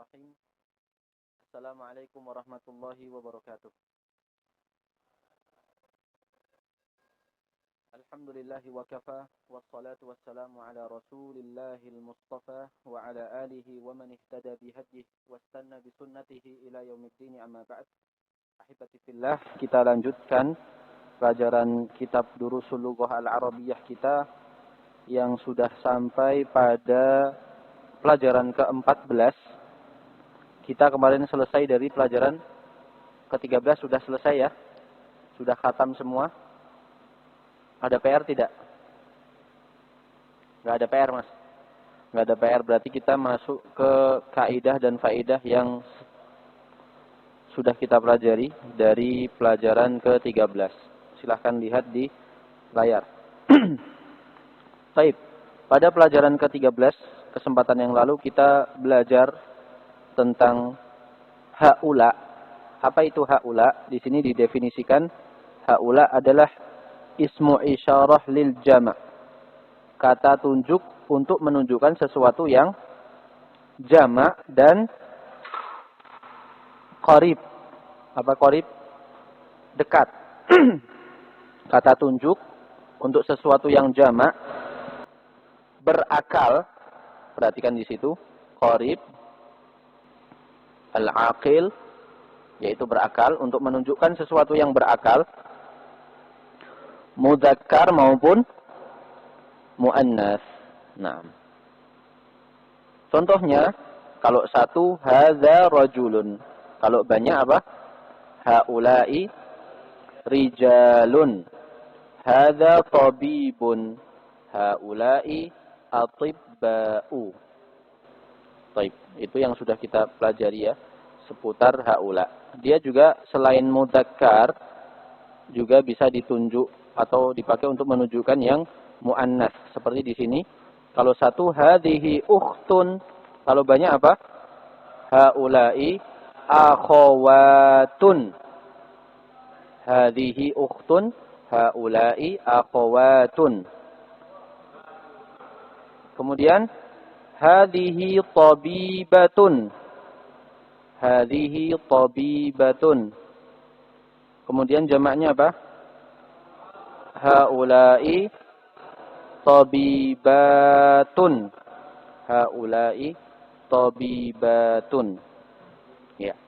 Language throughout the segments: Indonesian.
Bismillahirrahmanirrahim. Assalamualaikum warahmatullahi wabarakatuh. Alhamdulillahi wa kafa, wassalatu wassalamu ala rasulillahil mustafa wa ala alihi wa man ihtada bihadih wastanna bisunnatihi ila yaumiddin, amma ba'd. Ahibati fillah, kita lanjutkan pelajaran kitab Durusul Lughah Al-Arabiyyah kita yang sudah sampai pada pelajaran ke-14. Kita kemarin selesai dari pelajaran ke-13, sudah selesai ya? Sudah khatam semua? Ada PR tidak? Nggak ada PR, Mas. Nggak ada PR, berarti kita masuk ke kaidah dan faedah yang sudah kita pelajari dari pelajaran ke-13. Silahkan lihat di layar. Baik, pada pelajaran ke-13, kesempatan yang lalu kita belajar tentang haula. Apa itu haula? Di sini didefinisikan haula adalah ismu isyarah lil jama'. Kata tunjuk untuk menunjukkan sesuatu yang jama' dan qarib. Apa qarib? Dekat. Kata tunjuk untuk sesuatu yang jama' berakal. Perhatikan di situ, qarib, al-aqil, yaitu berakal, untuk menunjukkan sesuatu yang berakal, mudzakkar maupun muannas. Nah, contohnya kalau satu hadza rajulun, kalau banyak apa? Haula'i rijalun, hadza tabibun, haula'i atibba'u. Baik, itu yang sudah kita pelajari ya, seputar haula. Dia juga selain mudzakkar juga bisa ditunjuk atau dipakai untuk menunjukkan yang muannas. Seperti di sini, kalau satu hadhihi ukhtun, kalau banyak apa? Haula'i akhawatun. Hadhihi ukhtun, haula'i akhawatun. Kemudian hadhihi tabibatun. Hadhihi tabibatun. Kemudian jamaknya apa? Haula'i tabibatun. Haula'i tabibatun. Ya.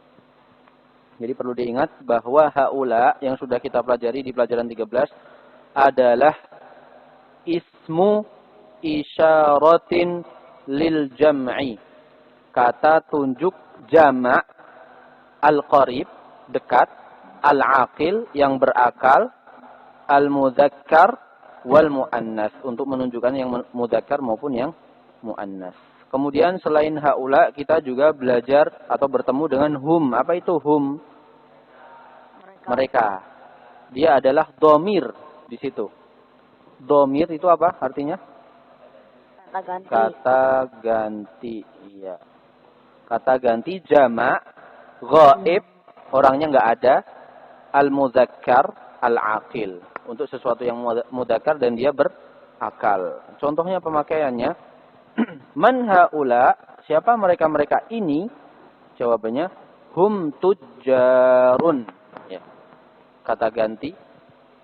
Jadi perlu diingat bahwa haula yang sudah kita pelajari di pelajaran 13 adalah ismu isyaratin lil jam'i. Kata tunjuk jama', al-qarib, dekat, al-aqil, yang berakal, al-mudzakkar wal muannas, untuk menunjukkan yang mudzakkar maupun yang muannas. Kemudian selain haula kita juga belajar atau bertemu dengan hum. Apa itu hum? Mereka. Dia adalah dhamir di situ. Dhamir itu apa artinya? Kata ganti. Kata ganti. Iya. Kata ganti jama', ghaib, orangnya enggak ada, al-mudzakkar, al-aqil, untuk sesuatu yang mudzakkar dan dia berakal. Contohnya pemakaiannya, man haula, siapa mereka-mereka ini? Jawabannya hum tujjarun. Ya. Kata ganti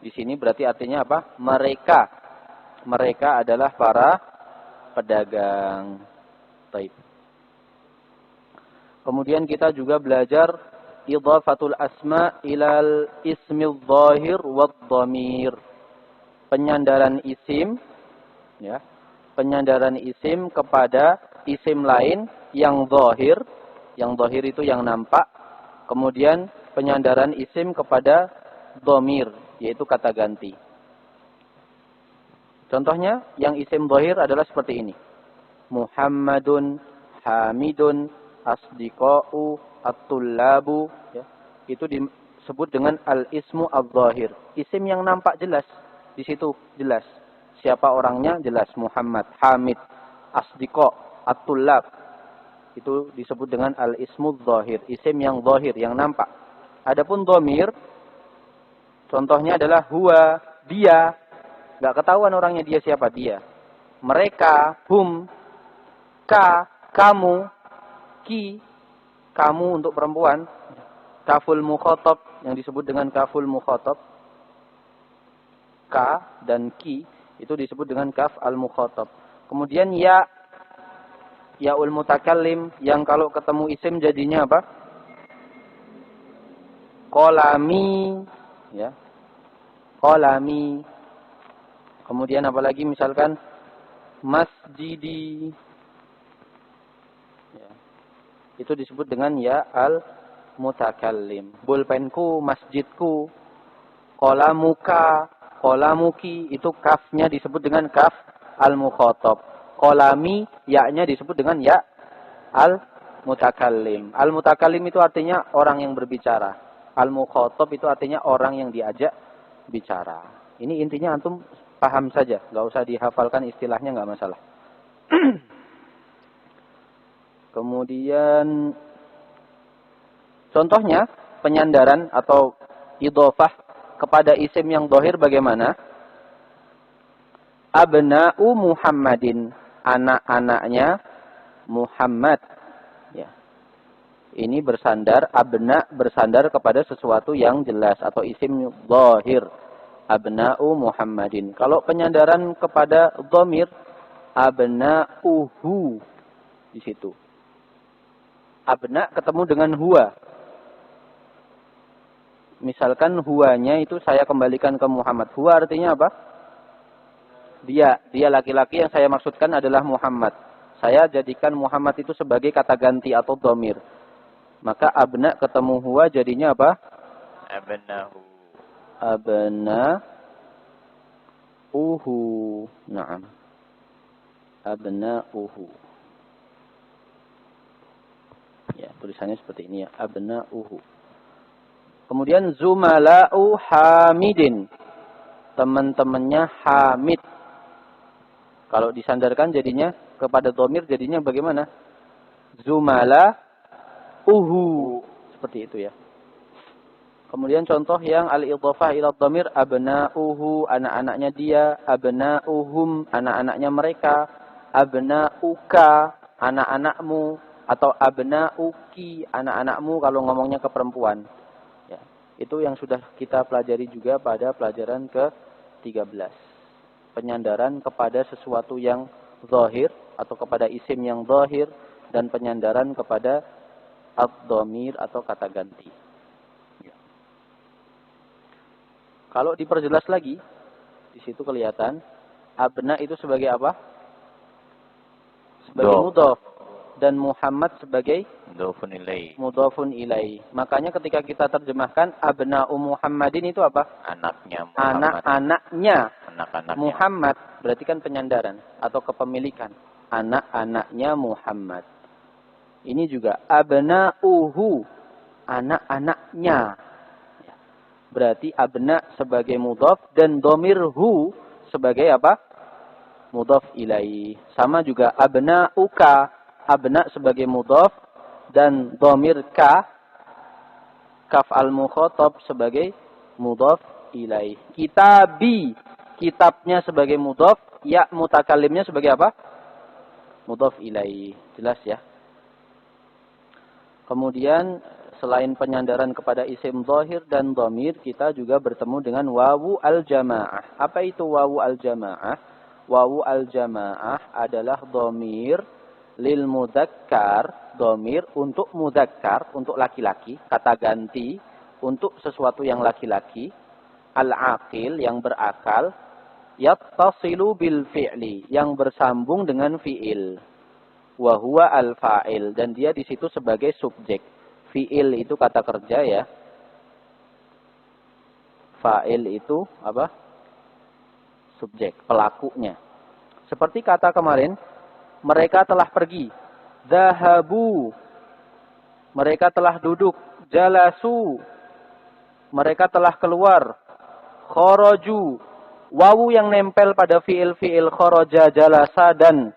di sini berarti artinya apa? Mereka. Mereka adalah para pedagang. Baik. Kemudian kita juga belajar idhafatul asma ilal ismil zahir wad dhamir. Penyandaran isim, ya. Penyandaran isim kepada isim lain yang zahir. Yang zahir itu yang nampak. Kemudian penyandaran isim kepada dhamir, yaitu kata ganti. Contohnya yang isim zahir adalah seperti ini. Muhammadun, Hamidun, asdiqa'u, at-tullabu, ya. Itu disebut dengan al-ismu al-zahir. Isim yang nampak jelas. Di situ jelas. Siapa orangnya jelas. Muhammad, Hamid, asdiqa', at-tullab. Itu disebut dengan al-ismu al-zahir. Isim yang zahir, yang nampak. Adapun dhamir, contohnya adalah huwa, dia. Enggak ketahuan orangnya dia siapa, dia. Mereka, hum, ka, kamu, ki, kamu untuk perempuan. Kaful mukhatab yang disebut dengan kaful mukhatab. Ka dan ki itu disebut dengan kaf al-mukhatab. Kemudian ya, yaul mutakallim yang kalau ketemu isim jadinya apa? Qalami, ya. Qalami. Kemudian apalagi misalkan masjidi. Ya. Itu disebut dengan ya al-mutakallim. Pulpenku, masjidku. Qalamuka, qalamuki, itu kafnya disebut dengan kaf al-mukhatab. Qalami, ya-nya disebut dengan ya al-mutakallim. Al-mutakallim itu artinya orang yang berbicara. Al-mukhatab itu artinya orang yang diajak bicara. Ini intinya antum paham saja, nggak usah dihafalkan istilahnya, nggak masalah. Kemudian contohnya penyandaran atau idhofah kepada isim yang dhahir bagaimana? Abna'u Muhammadin, anak-anaknya Muhammad. Ya. Ini bersandar, abna bersandar kepada sesuatu yang jelas atau isim dhahir. Abna'u Muhammadin. Kalau penyandaran kepada dhamir, abna'uhu di situ. Abna ketemu dengan huwa. Misalkan huwanya itu saya kembalikan ke Muhammad. Huwa artinya apa? Dia laki-laki yang saya maksudkan adalah Muhammad. Saya jadikan Muhammad itu sebagai kata ganti atau dhamir. Maka abna ketemu huwa jadinya apa? Abnahu. Abna'uhu. Naam. Abna'uhu. Ya, tulisannya seperti ini ya. Abna'uhu. Kemudian zumala'u Hamidin. Teman-temannya Hamid. Kalau disandarkan jadinya kepada dhamir jadinya bagaimana? Zumala'uhu. Seperti itu ya. Kemudian contoh yang al-idhafah ila dhamir, abna'uhu, anak-anaknya dia, abna'uhum, anak-anaknya mereka, abna'uka, anak-anakmu, atau abna'uki, anak-anakmu kalau ngomongnya ke perempuan. Ya, itu yang sudah kita pelajari juga pada pelajaran ke-13. Penyandaran kepada sesuatu yang zahir atau kepada isim yang zahir dan penyandaran kepada ad-dhamir atau kata ganti. Kalau diperjelas lagi, di situ kelihatan abna itu sebagai apa? Sebagai mudhaf dan Muhammad sebagai mudhafun ilaih. Makanya ketika kita terjemahkan abna'u Muhammadin itu apa? Anaknya Muhammad. Anak-anaknya Anak-anaknya Muhammad, berarti kan penyandaran atau kepemilikan. Anak-anaknya Muhammad. Ini juga abna'uhu, anak-anaknya. Berarti abna sebagai mudhaf dan dhamir hu sebagai apa? Mudhaf ilaih. Sama juga abna'uka, abna sebagai mudhaf dan dhamir ka, kaf al-mukhatab sebagai mudhaf ilaih. Kitabi, kitabnya sebagai mudhaf, ya mutakallimnya sebagai apa? Mudhaf ilaih. Jelas ya? Kemudian selain penyandaran kepada isim zahir dan dhamir, kita juga bertemu dengan wawu al-jamaah. Apa itu wawu al-jamaah? Wawu al-jamaah adalah dhamir lil mudzakkar, dhamir untuk mudzakkar, untuk laki-laki, kata ganti untuk sesuatu yang laki-laki, al-aqil yang berakal, yattasilu bil fi'li yang bersambung dengan fi'il. Wa huwa al-fa'il dan dia di situ sebagai subjek. Fi'il itu kata kerja ya. Fa'il itu apa? Subjek, pelakunya. Seperti kata kemarin, mereka telah pergi. Zahabu. Mereka telah duduk. Jalasu. Mereka telah keluar. Kharaju. Wawu yang nempel pada fi'il kharaja, jalasa dan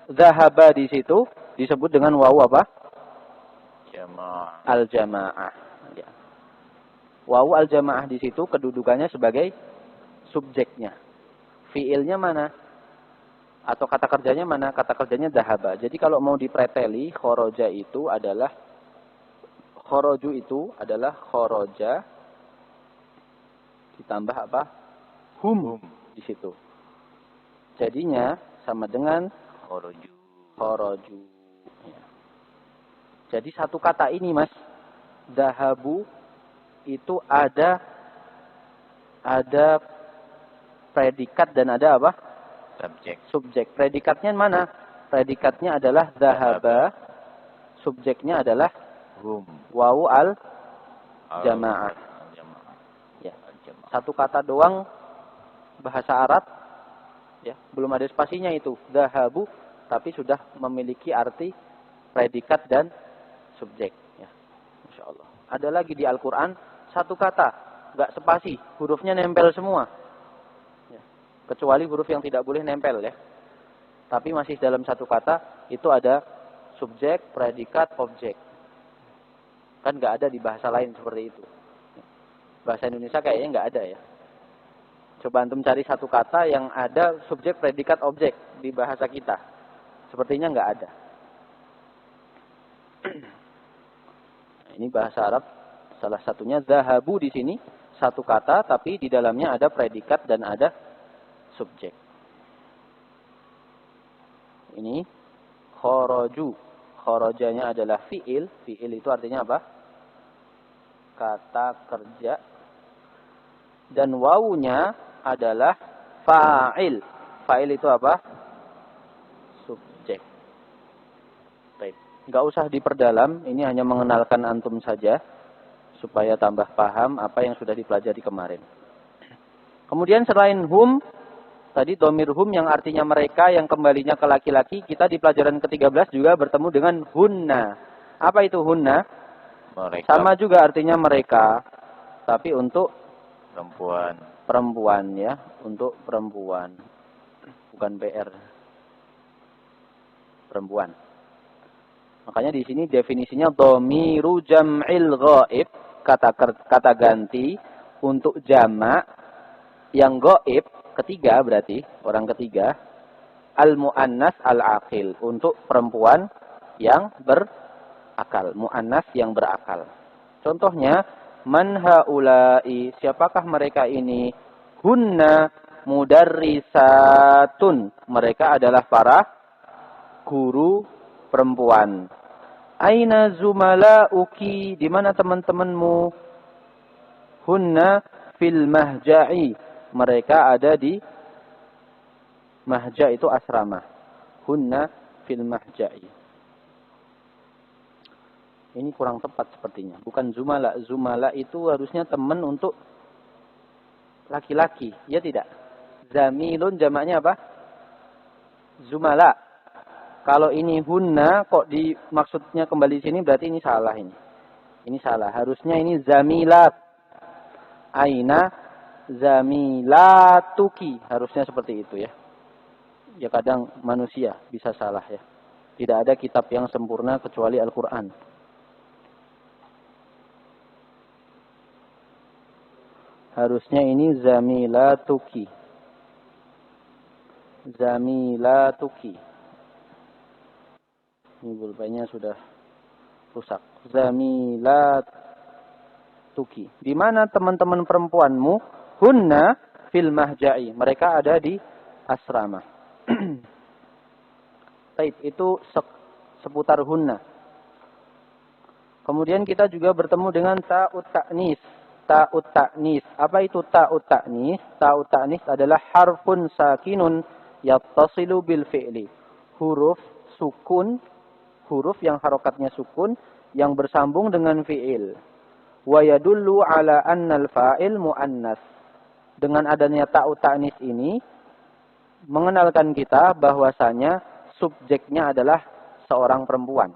zahaba di situ disebut dengan wawu apa? Al-jamaah. Ya. Wawu al-jamaah di situ kedudukannya sebagai subjeknya. Fiilnya mana? Atau kata kerjanya mana? Kata kerjanya dhahaba. Jadi kalau mau dipreteli, khoroja itu adalah Khoroju itu adalah khoroja ditambah apa? Hum di situ. Jadinya sama dengan khoroju. Ya. Jadi satu kata ini, Mas, dahabu itu ada predikat dan ada apa? Subjek. Predikatnya mana? Predikatnya adalah dahaba. Subjeknya adalah wawu al jamaah. Ya. Satu kata doang bahasa Arab, ya, belum ada spasinya itu. Dahabu, tapi sudah memiliki arti predikat dan subjek. Ya. Masya Allah. Ada lagi di Al-Quran satu kata, nggak spasi, hurufnya nempel semua. Ya. Kecuali huruf yang tidak boleh nempel, ya. Tapi masih dalam satu kata itu ada subjek, predikat, objek. Kan nggak ada di bahasa lain seperti itu. Bahasa Indonesia kayaknya nggak ada, ya. Coba antum cari satu kata yang ada subjek, predikat, objek di bahasa kita. Sepertinya nggak ada. Ini bahasa Arab, salah satunya zahabu di sini satu kata, tapi di dalamnya ada predikat dan ada subjek. Ini khoroju, khorojanya adalah fiil. Fiil itu artinya apa? Kata kerja. Dan wawunya adalah fa'il. Fa'il itu apa? Subjek. Baik. Nggak usah diperdalam, ini hanya mengenalkan antum saja supaya tambah paham apa yang sudah dipelajari kemarin. Kemudian selain hum, tadi domir hum yang artinya mereka yang kembalinya ke laki-laki, kita di pelajaran ke-13 juga bertemu dengan hunna. Apa itu hunna? Mereka. Sama juga artinya mereka, tapi untuk perempuan, ya, untuk perempuan, bukan PR, perempuan. Makanya di sini definisinya dhamiru jam'il ghaib, kata ganti untuk jamak yang ghaib, ketiga berarti orang ketiga, al-muannas al-aqil, untuk perempuan yang berakal, muannas yang berakal. Contohnya man haula'i, siapakah mereka ini? Hunna mudarrisatun, mereka adalah para guru perempuan. Aina zumala'uki, di mana teman-temanmu? Hunna fil mahja'i, mereka ada di mahja' itu asrama. Hunna fil mahja'i. Ini kurang tepat sepertinya. Bukan zumala. Zumala itu harusnya teman untuk laki-laki. Ya tidak? Zamilun jamaknya apa? Zumala. Kalau ini hunna, kok maksudnya kembali sini, berarti ini salah ini. Ini salah. Harusnya ini zamilat. Aina zamilatuki. Harusnya seperti itu, ya. Ya kadang manusia bisa salah, ya. Tidak ada kitab yang sempurna kecuali Al-Quran. Harusnya ini zamilatuki. Zamilatuki. Ini pulpennya sudah rusak. Zamilatuki. Di mana teman-teman perempuanmu? Hunna fil mahja'i. Mereka ada di asrama. Baik, itu seputar hunna. Kemudian kita juga bertemu dengan ta'ut ta'nis. Ta'ut ta'nis. Apa itu ta'ut ta'nis? Ta'ut ta'nis adalah harfun sakinun yattasilu bil fi'li. Huruf sukun, huruf yang harokatnya sukun, yang bersambung dengan fi'il. Wa yadullu ala annal fa'il mu'annas. Dengan adanya ta'ut ta'nis ini, mengenalkan kita bahwasanya subjeknya adalah seorang perempuan.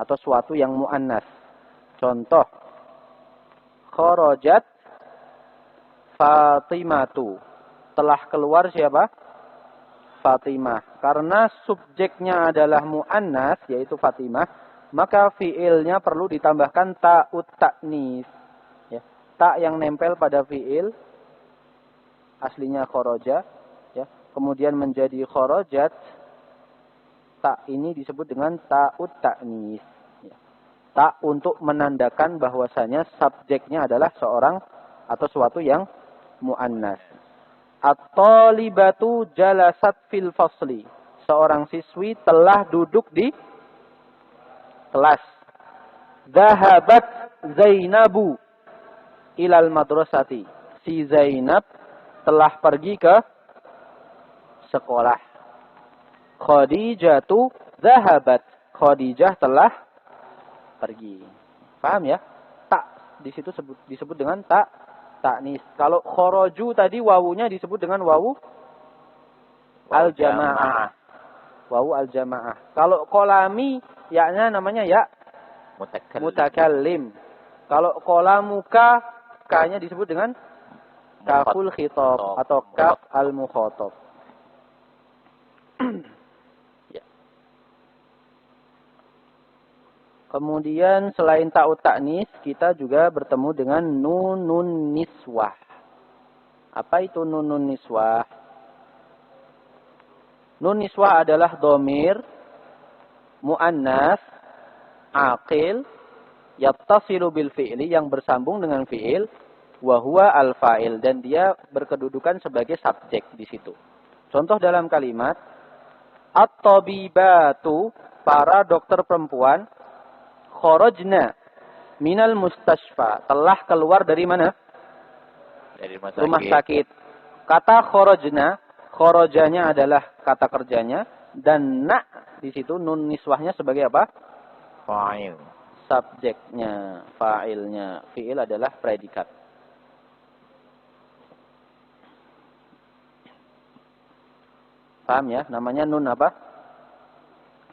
Atau suatu yang mu'annas. Contoh, kharajat Fatimatu. Telah keluar siapa? Fatimah. Karena subjeknya adalah mu'annas, yaitu Fatimah, maka fi'ilnya perlu ditambahkan ta'ut ta'nis. Ya. Ta yang nempel pada fi'il, aslinya kharaja, ya. Kemudian menjadi kharajat, ta ini disebut dengan ta'ut ta'nis. Ya. Ta untuk menandakan bahwasanya subjeknya adalah seorang atau suatu yang muannas. At-talibatu jalasat fil fasli. Seorang siswi telah duduk di kelas. Zahabat Zainabu ilal madrasati. Si Zainab telah pergi ke sekolah. Khadijatu zahabat. Khadijah telah pergi. Paham ya? Tak di situ disebut dengan tak taknis. Kalau khoroju tadi wawunya disebut dengan wawu al-jamaah. Wawu al-jamaah. Kalau kolami ya-nya namanya ya mutakallim. Kalau kolamuka ka-nya disebut dengan kaful khitab atau kaf al-mukhatab. Ya. Kemudian selain ta'ut ta'nis, kita juga bertemu dengan nunun niswah. Apa itu nunun niswah? Nun niswah adalah domir muannas aqil yattasilu bil fi'li yang bersambung dengan fi'il wa huwa al fa'il dan dia berkedudukan sebagai subjek di situ. Contoh dalam kalimat at-tabibatu, para dokter perempuan, kharajna minal mustashfa, telah keluar dari mana? Dari rumah sakit. Kata kharajna, kharajanya adalah kata kerjanya dan na di situ nun niswahnya sebagai apa? Fa'il. Subjeknya, fa'ilnya. Fi'il adalah predikat. Paham ya? Namanya nun apa?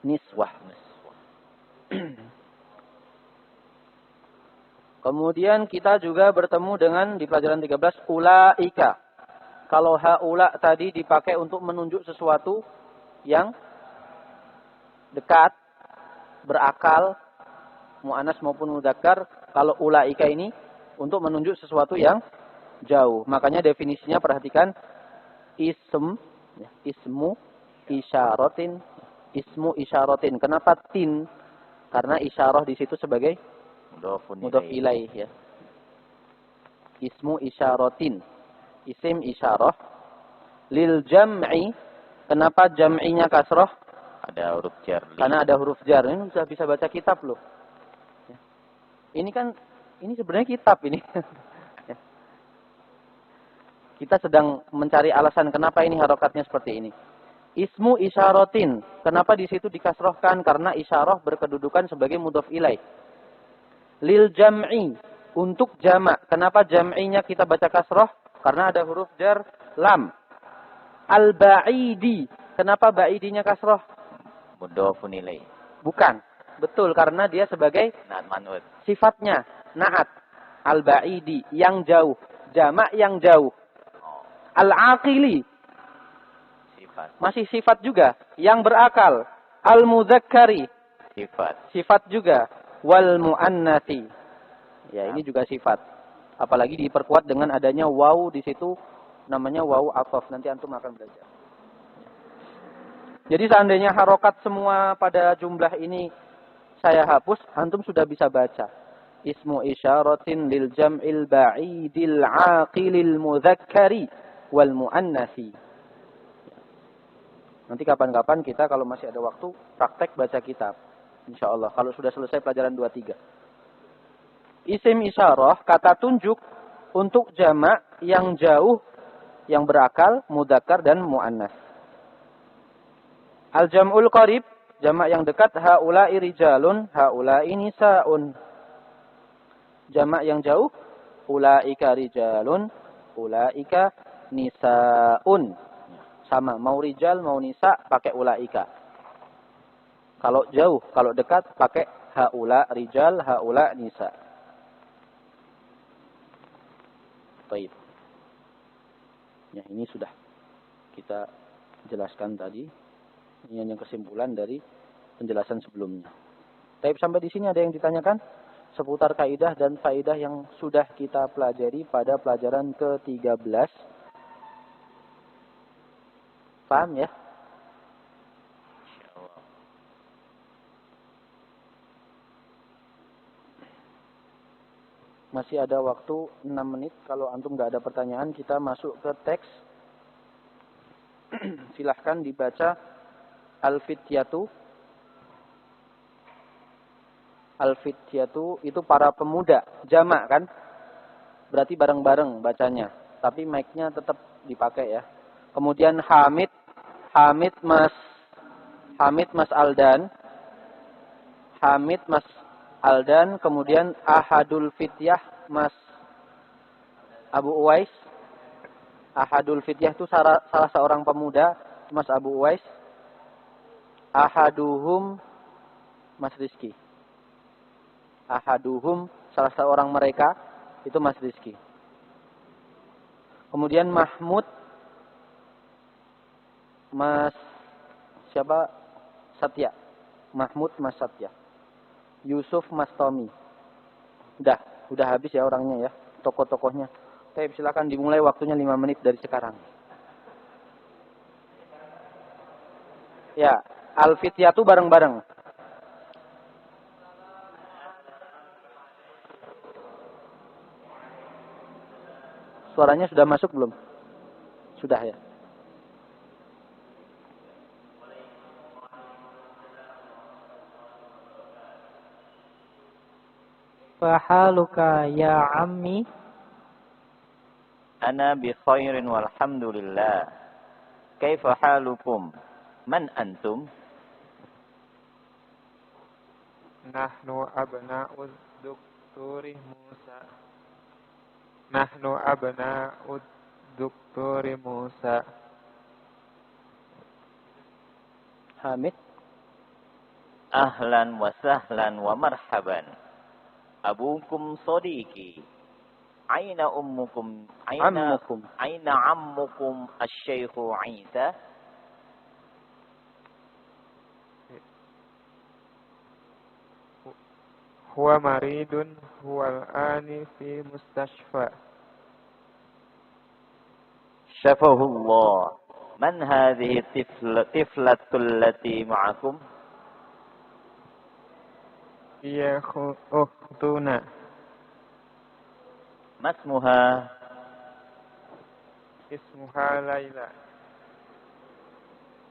Niswah. Kemudian kita juga bertemu dengan di pelajaran 13 ulaika. Kalau haula tadi dipakai untuk menunjuk sesuatu yang dekat, berakal, mu'annas maupun mudzakkar. Kalau ulaika ini untuk menunjuk sesuatu yang jauh. Makanya definisinya perhatikan ismu isyaratin. Ismu isyaratin. Kenapa tin? Karena isyarah di situ sebagai mudhaf ilaih ya. Ismu isyaratin. Isim isyarah. Lil jam'i. Kenapa jam'inya kasroh? Ada huruf jar. Karena ada huruf jar. Ini sudah bisa baca kitab loh. Ini kan, ini sebenarnya kitab ini. Kita sedang mencari alasan kenapa ini harokatnya seperti ini. Ismu isyaratin. Kenapa di situ dikasrohkan? Karena isyarah berkedudukan sebagai mudhaf ilaih. Lil jam'i. Untuk jamak. Kenapa jam'inya kita baca kasroh? Karena ada huruf jar lam. Al-ba'idi. Kenapa ba'idinya kasroh? Mudhafun ilaih. Bukan. Betul, karena dia sebagai Naat man'ut. sifatnya. Na'at. Al-ba'idi. Yang jauh. Jamak yang jauh. Al-aqili. Sifat. Masih sifat juga. Yang berakal. Al-mudzakkari. Sifat. Sifat juga. Wal mu'annati. Ya, ini juga sifat. Apalagi diperkuat dengan adanya waw di situ, namanya waw ataf. Nanti antum akan belajar. Jadi seandainya harokat semua pada jumlah ini saya hapus, antum sudah bisa baca. Ismu isyaratin lil jam'il ba'idil aqilil mudzakkari wal mu'annasi. Nanti kapan-kapan kita kalau masih ada waktu praktek baca kitab. InsyaAllah. Kalau sudah selesai pelajaran 23. Isim isyarah, kata tunjuk untuk jamak yang jauh, yang berakal, mudzakkar dan mu'annas. Al-jam'ul qarib, jamak yang dekat, haula'i rijalun, haula'i nisa'un. Jamak yang jauh, ulaika rijalun, ulaika nisa'un. Sama, mau rijal, mau nisa, pakai ulaika. Kalau jauh, kalau dekat, pakai haula rijal, haula nisa. Baik. Ya, ini sudah kita jelaskan tadi. Ini hanya kesimpulan dari penjelasan sebelumnya. Baik, sampai di sini ada yang ditanyakan seputar kaidah dan faidah yang sudah kita pelajari pada pelajaran ke-13. Paham ya? Masih ada waktu 6 menit. Kalau antum nggak ada pertanyaan, kita masuk ke teks. Silahkan dibaca Al-Fityatu. Al-Fityatu itu para pemuda. Jamak kan? Berarti bareng-bareng bacanya. Tapi mic-nya tetap dipakai ya. Kemudian Hamid. Hamid Mas Aldan. Hamid Mas Aldan. Kemudian Ahadul Fityah Mas Abu Uwais. Ahadul Fityah itu salah seorang pemuda, Mas Abu Uwais. Ahaduhum Mas Rizki. Ahaduhum salah seorang mereka itu Mas Rizki. Kemudian Mahmud Mas siapa? Satya. Mahmud Mas Satya. Yusuf Mas Tommy. Udah habis ya orangnya ya, tokoh-tokohnya. Oke, silakan dimulai, waktunya 5 menit dari sekarang. Ya, Al-Fityatu bareng-bareng. Suaranya sudah masuk belum? Sudah ya. Fahaluka ya ammi. Ana bi khairin walhamdulillah. Kaifa halukum? Man antum? Nahnu abna'ud Dukturi Musa. Nahnu abna'ud Dukturi Musa. Hamid. Ahlan wa sahlan wa marhaban. Abukum sadiqi. Aina ummukum? Aina ammukum asy-syaikhu Isa? Huwa maridun huwa al-ani fi mustashfa. Syafahu Allah. Man hadhihi tiflatul lati ma'akum? Iya ukhtuna. Masmuha? Ismuha Laila.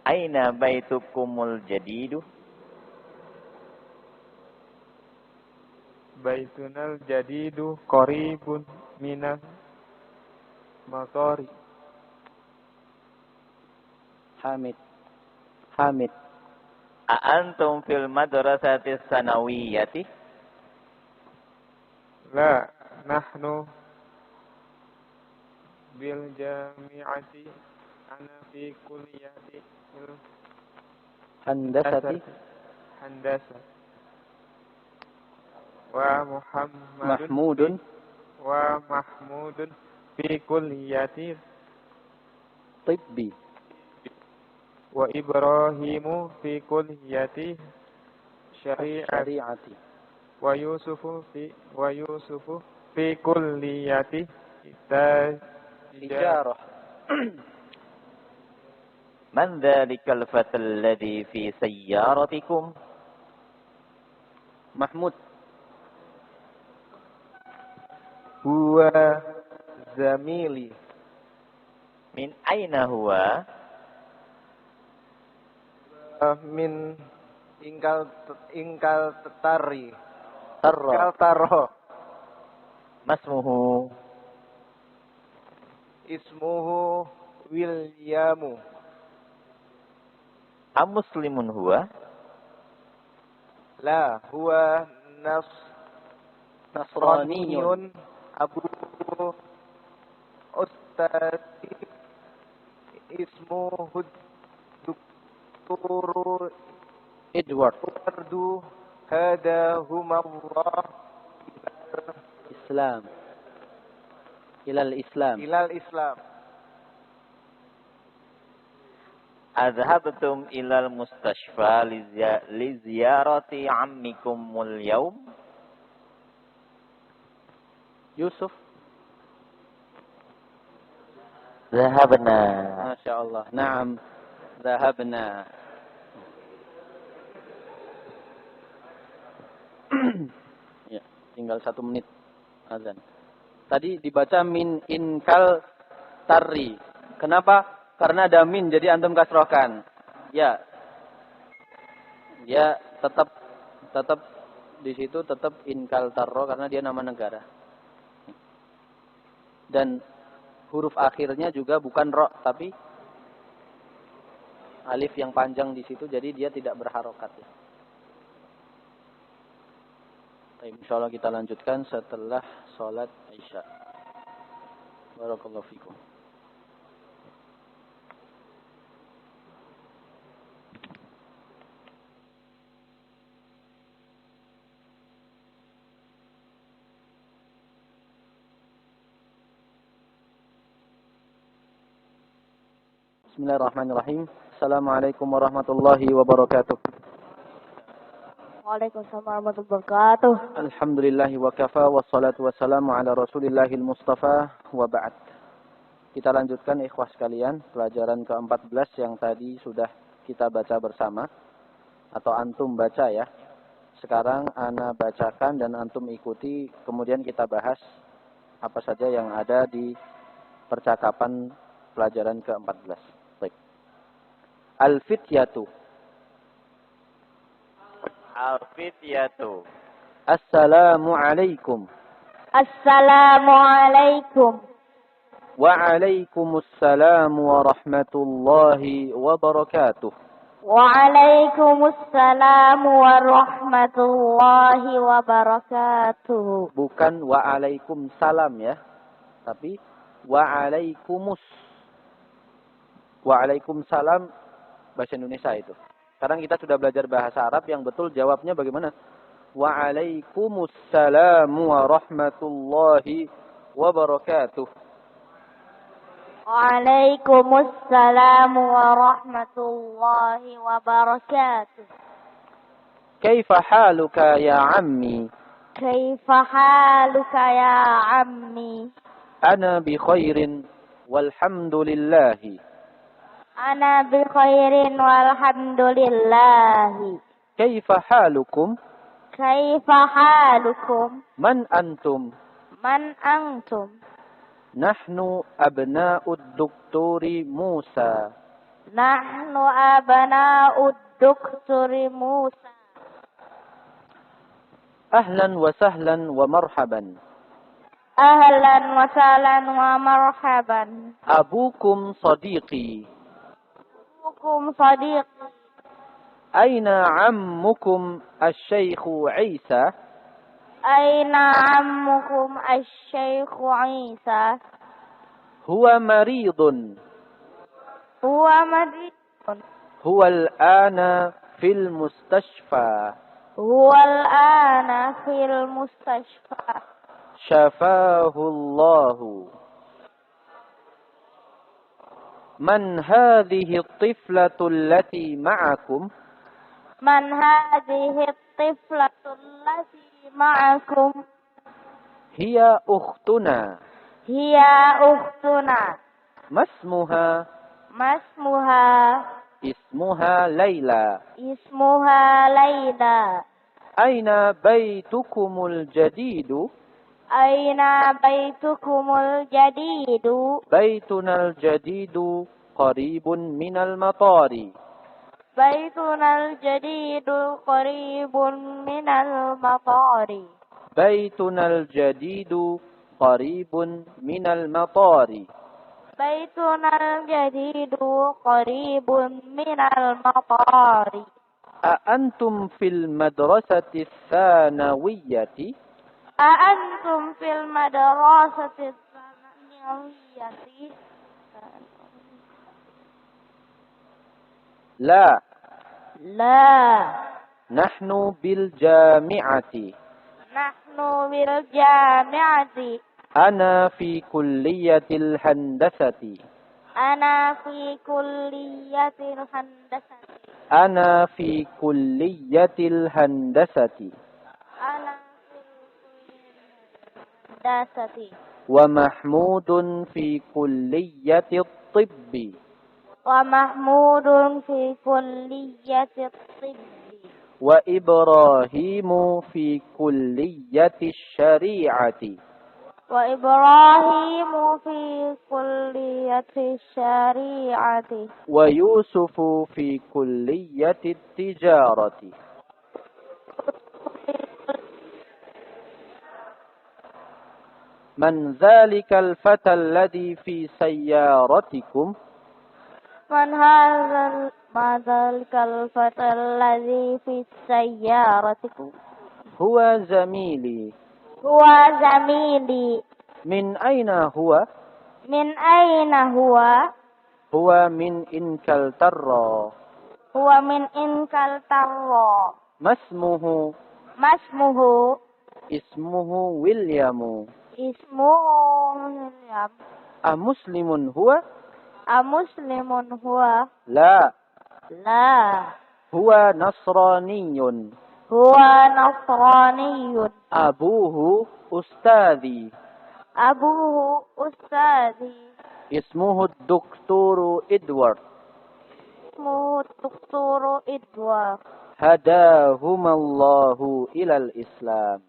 Aina baitukumul jadidu? Baitunal jadidu qaribun minal matari. Hamid. A'antum fil madrasati sanawiyyati? La nahnu bil jami'ati ana fi kulliyati Handasati. handasa wa Mahmudun. Mahmudun fi kulliyati Tibbi. wa Ibrahimu fi kulliyati Syari'ati. wa Yusufu fi kulliyati Ijarah. Man dhalikal fatal ladhi fi sayyaratikum? Mahmud. Huwa zamili. Min aina huwa? Min ingkal tetari. Tarra. Ingkal taro. Masmuhu? Ismuhu Wilyamu. Am muslimun huwa? La huwa Nasraniyun. Abu Ustadi ismuhu Dukturu Edward. Hadahumallah Islam. Ilal Islam. ilal Islam. Adhabtum ilal mustashfa li ziyarati ammikumul yawm? Yusuf. Zahabna. Masya Allah. Naam. Zahabna. Ya, tinggal 1 menit. Azan. Tadi dibaca min inkal tarri. Kenapa? Karena ada min, jadi antum kasrohkan. Ya. Dia tetap di situ tetap inkal tarro karena dia nama negara. Dan huruf akhirnya juga bukan ro, tapi alif yang panjang di situ, jadi dia tidak berharokat ya. Insyaallah kita lanjutkan setelah sholat Isya. Barakallahu fikum. Bismillahirrahmanirrahim. Assalamualaikum warahmatullahi wabarakatuh. Waalaikumsalam warahmatullahi wabarakatuh. Alhamdulillahi wa kafa wassalatu wassalamu ala Rasulillahil Mustafa wa ba'd. Kita lanjutkan ikhwah sekalian pelajaran ke-14 yang tadi sudah kita baca bersama atau antum baca ya. Sekarang ana bacakan dan antum ikuti, kemudian kita bahas apa saja yang ada di percakapan pelajaran ke-14. Baik. Al-fityatu. Al-fityatu. Assalamualaikum. Assalamualaikum. Waalaikumsalam warahmatullahi wabarakatuh. Waalaikumsalam warahmatullahi wabarakatuh. Bukan waalaikumsalam ya, tapi Waalaikumsalam bahasa Indonesia itu. Sekarang kita sudah belajar bahasa Arab yang betul jawabnya bagaimana? Waalaikumsalam warahmatullahi wabarakatuh. Waalaikumsalam warahmatullahi wabarakatuh. Kaifa haluka ya ammi? Kaifa haluka ya ammi? Ana bi khairin walhamdulillahi. Ana bi khairin walhamdulillahi. Kaifa halukum? Kaifa halukum? Man antum? Man antum? Nahnu abna'ud doktori Musa. Nahnu abna'ud doktori Musa. Ahlan wa sahlan wa marhaban. Ahlan wa sahlan wa marhaban. Abukum sadiqi. Abukum sadiq. Aina ammukum asy-syaikhu Isa? Aina ammukum asy-syaikhu Isa? Huwa maridun. Huwa maridun. Huwa al-ana fil mustashfa. Huwa al-ana fil mustashfa. Shafahu Allahu. Man hadhihi at-tiflatu allati ma'akum? Man hadhihi at-tiflatu allati ma'akum? Hiya ukhtuna. Hiya ukhtuna. Masmuha? Masmuha? Ismuha Laila. Ismuha Laila. Aina baitukumul jadidu? Aina baitukumul jadidu? Baitunal jadidu qaribun minal matari. Baitunal jadidu qaribun minal matari. Baitunal jadidu qaribun minal matari. Baitunal jadidu qaribun minal matari. Aantum fil madrasati tsanawiyyati? Aantum fil madrasati tsanawiyyati? La. La. Nahnu bil jami'ati. Nahnu bil jami'ati. Ana fi kulliyatil handasati. Ana fi kulliyatil handasati. Ana fi kulliyatil handasati. Ana fi kulliyatil handasati. Wa Mahmudun fi kulliyatil tibbi. Wa Mahmudun fi kulliyatil tibbi. Wa Ibrahimu fi kulliyatil syari'ati. وإبراهيم في كلية الشريعة ويوسف في كلية التجارة. من ذلك الفتى الذي في سيارتكم؟ ما ذلك الفتى الذي في سيارتكم؟ هو زميلي. هو زميلي. من أين هو؟ من أين هو؟ هو من إنكلترا. هو من إنكلترا. ما اسمه؟ ما اسمه؟ اسمه ويليام. اسمه ويليام. أمسلم هو؟ أمسلم هو؟ لا. لا. هو نصراني. هو نصراني. أبوه أستاذي. أبوه أستاذي. اسمه الدكتور إدوارد. اسمه الدكتور إدوارد. هداهما الله إلى الإسلام.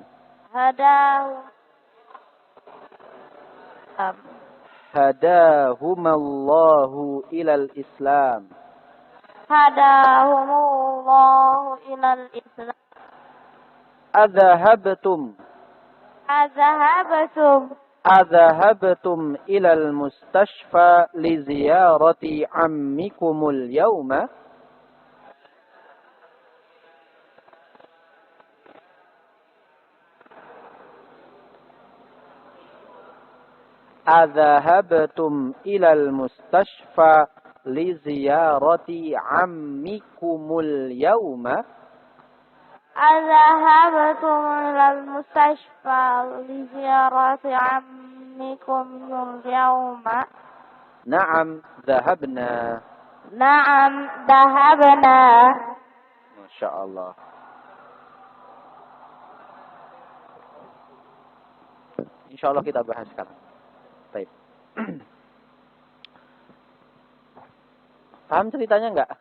هداهما الله إلى الإسلام. هداهم الله إلى الإسلام. أذهبتم إلى المستشفى لزيارة عمكم اليوم؟ أذهبتم إلى المستشفى لزيارة عمكم اليوم؟ أذهبتم إلى المستشفى لزيارة عمكم اليوم؟ نعم ذهبنا. نعم ذهبنا. ما شاء الله. Insyaallah kita bahas sekarang. Baik. Paham ceritanya enggak?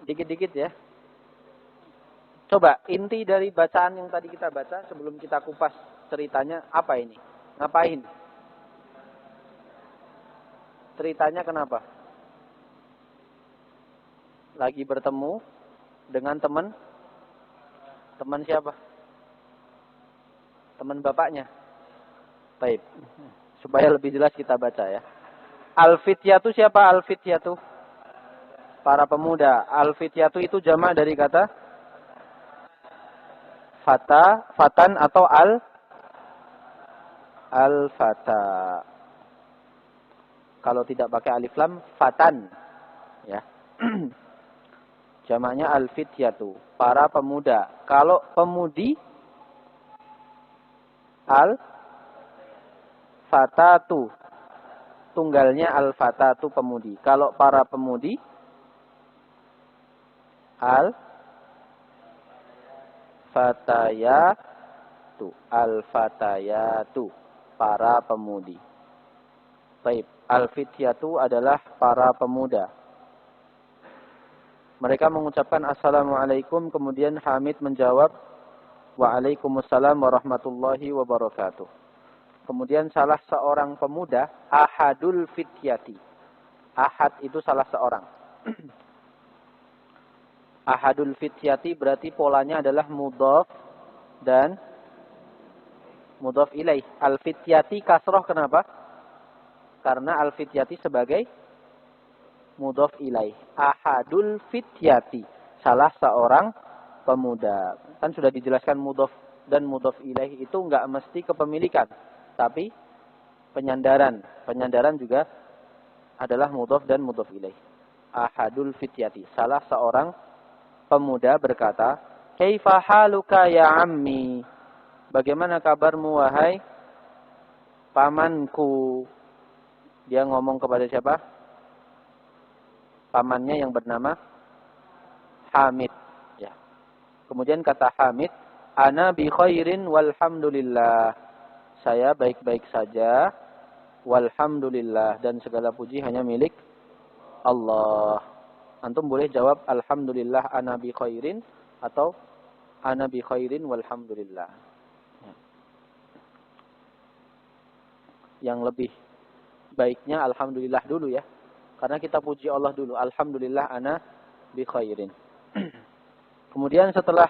Dikit-dikit ya. Coba inti dari bacaan yang tadi kita baca sebelum kita kupas ceritanya apa ini? Ngapain? Ceritanya kenapa? Lagi bertemu dengan teman siapa? Teman bapaknya. Baik. Supaya lebih jelas kita baca ya. Al-fityatu siapa al-fityatu? Para pemuda. Al-fityatu itu jamak dari kata fata, fatan atau al-fata. Kalau tidak pakai alif lam, fatan. Ya. Jamaknya al-fityatu, para pemuda. Kalau pemudi, al-fatatu. Tunggalnya al-fatatu pemudi. Kalau para pemudi, al-fatayatu. Al-fatayatu. Para pemudi. Baik. Al-fityatu adalah para pemuda. Mereka mengucapkan assalamualaikum. Kemudian Hamid menjawab waalaikumsalam warahmatullahi wabarakatuh. Kemudian salah seorang pemuda, ahadul fityati. Ahad itu salah seorang. Ahadul fityati berarti polanya adalah mudhaf dan mudhaf ilaih. Al-fityati kasroh kenapa? Karena al-fityati sebagai mudhaf ilaih. Ahadul fityati, salah seorang pemuda. Kan sudah dijelaskan mudhaf dan mudhaf ilaih itu enggak mesti kepemilikan, tapi penyandaran. Penyandaran juga adalah mudhaf dan mudhaf ilaih. Ahadul fityati, salah seorang pemuda berkata, "Kaifa haluka ya ammi?" Bagaimana kabarmu wahai pamanku? Dia ngomong kepada siapa? Pamannya yang bernama Hamid. Ya. Kemudian kata Hamid, "Ana bi khairin walhamdulillah." Saya baik-baik saja, walhamdulillah, dan segala puji hanya milik Allah. Antum boleh jawab alhamdulillah ana bi khairin atau ana bi khairin walhamdulillah. Yang lebih baiknya alhamdulillah dulu ya. Karena kita puji Allah dulu. Alhamdulillah ana bi khairin. Kemudian setelah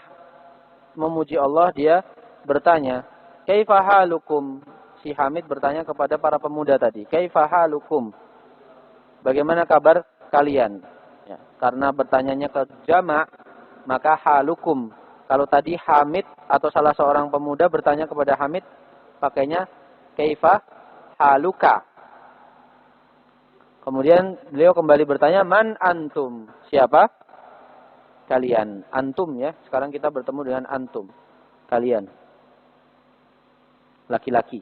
memuji Allah dia bertanya, "Kaifa halukum?" Si Hamid bertanya kepada para pemuda tadi, "Kaifa halukum?" Bagaimana kabar kalian? Ya, karena bertanyanya ke jamak, maka halukum. Kalau tadi Hamid atau salah seorang pemuda bertanya kepada Hamid, pakainya kaifa haluka. Kemudian beliau kembali bertanya, "Man antum?" Siapa? Kalian. Antum ya. Sekarang kita bertemu dengan antum. Kalian. Laki-laki.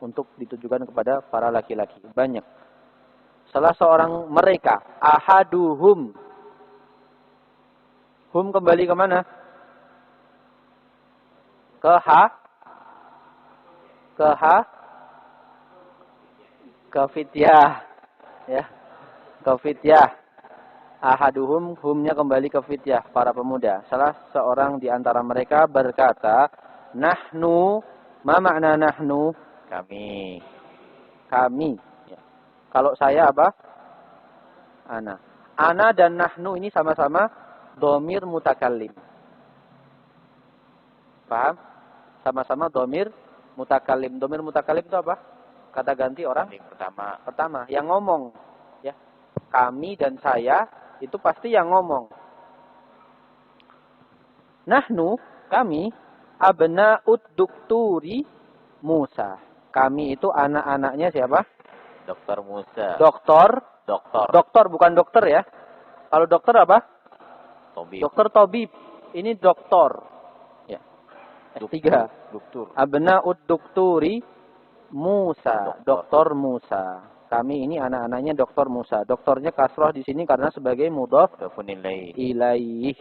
Untuk ditujukan kepada para laki-laki. Banyak. Salah seorang mereka. Ahaduhum. Hum kembali ke mana? Ke fityah. Ya. Ke fityah. Ahaduhum, humnya kembali ke fityah, para pemuda. Salah seorang di antara mereka berkata, "Nahnu." Ma makna nahnu? Kami. Kami. Ya. Kalau saya apa? Ana. Ana dan nahnu ini sama-sama dhamir mutakallim. Paham? Sama-sama dhamir mutakallim. Dhamir mutakallim itu apa? Kata ganti orang? Pertama. Yang ngomong. Ya. Kami dan saya itu pasti yang ngomong. Nahnu, kami, abna'ud dukturi Musa. Kami itu anak-anaknya siapa? Dokter Musa. Dokter. Dokter bukan dokter ya. Kalau dokter apa? Tobib. Dokter Tobib. Ini doktor. Ya. Tiga. Dokter. Abna'ud dukturi Musa. Dokter Musa. Kami ini anak-anaknya Dokter Musa. Doktornya kasroh di sini karena sebagai mudhaf ilaih.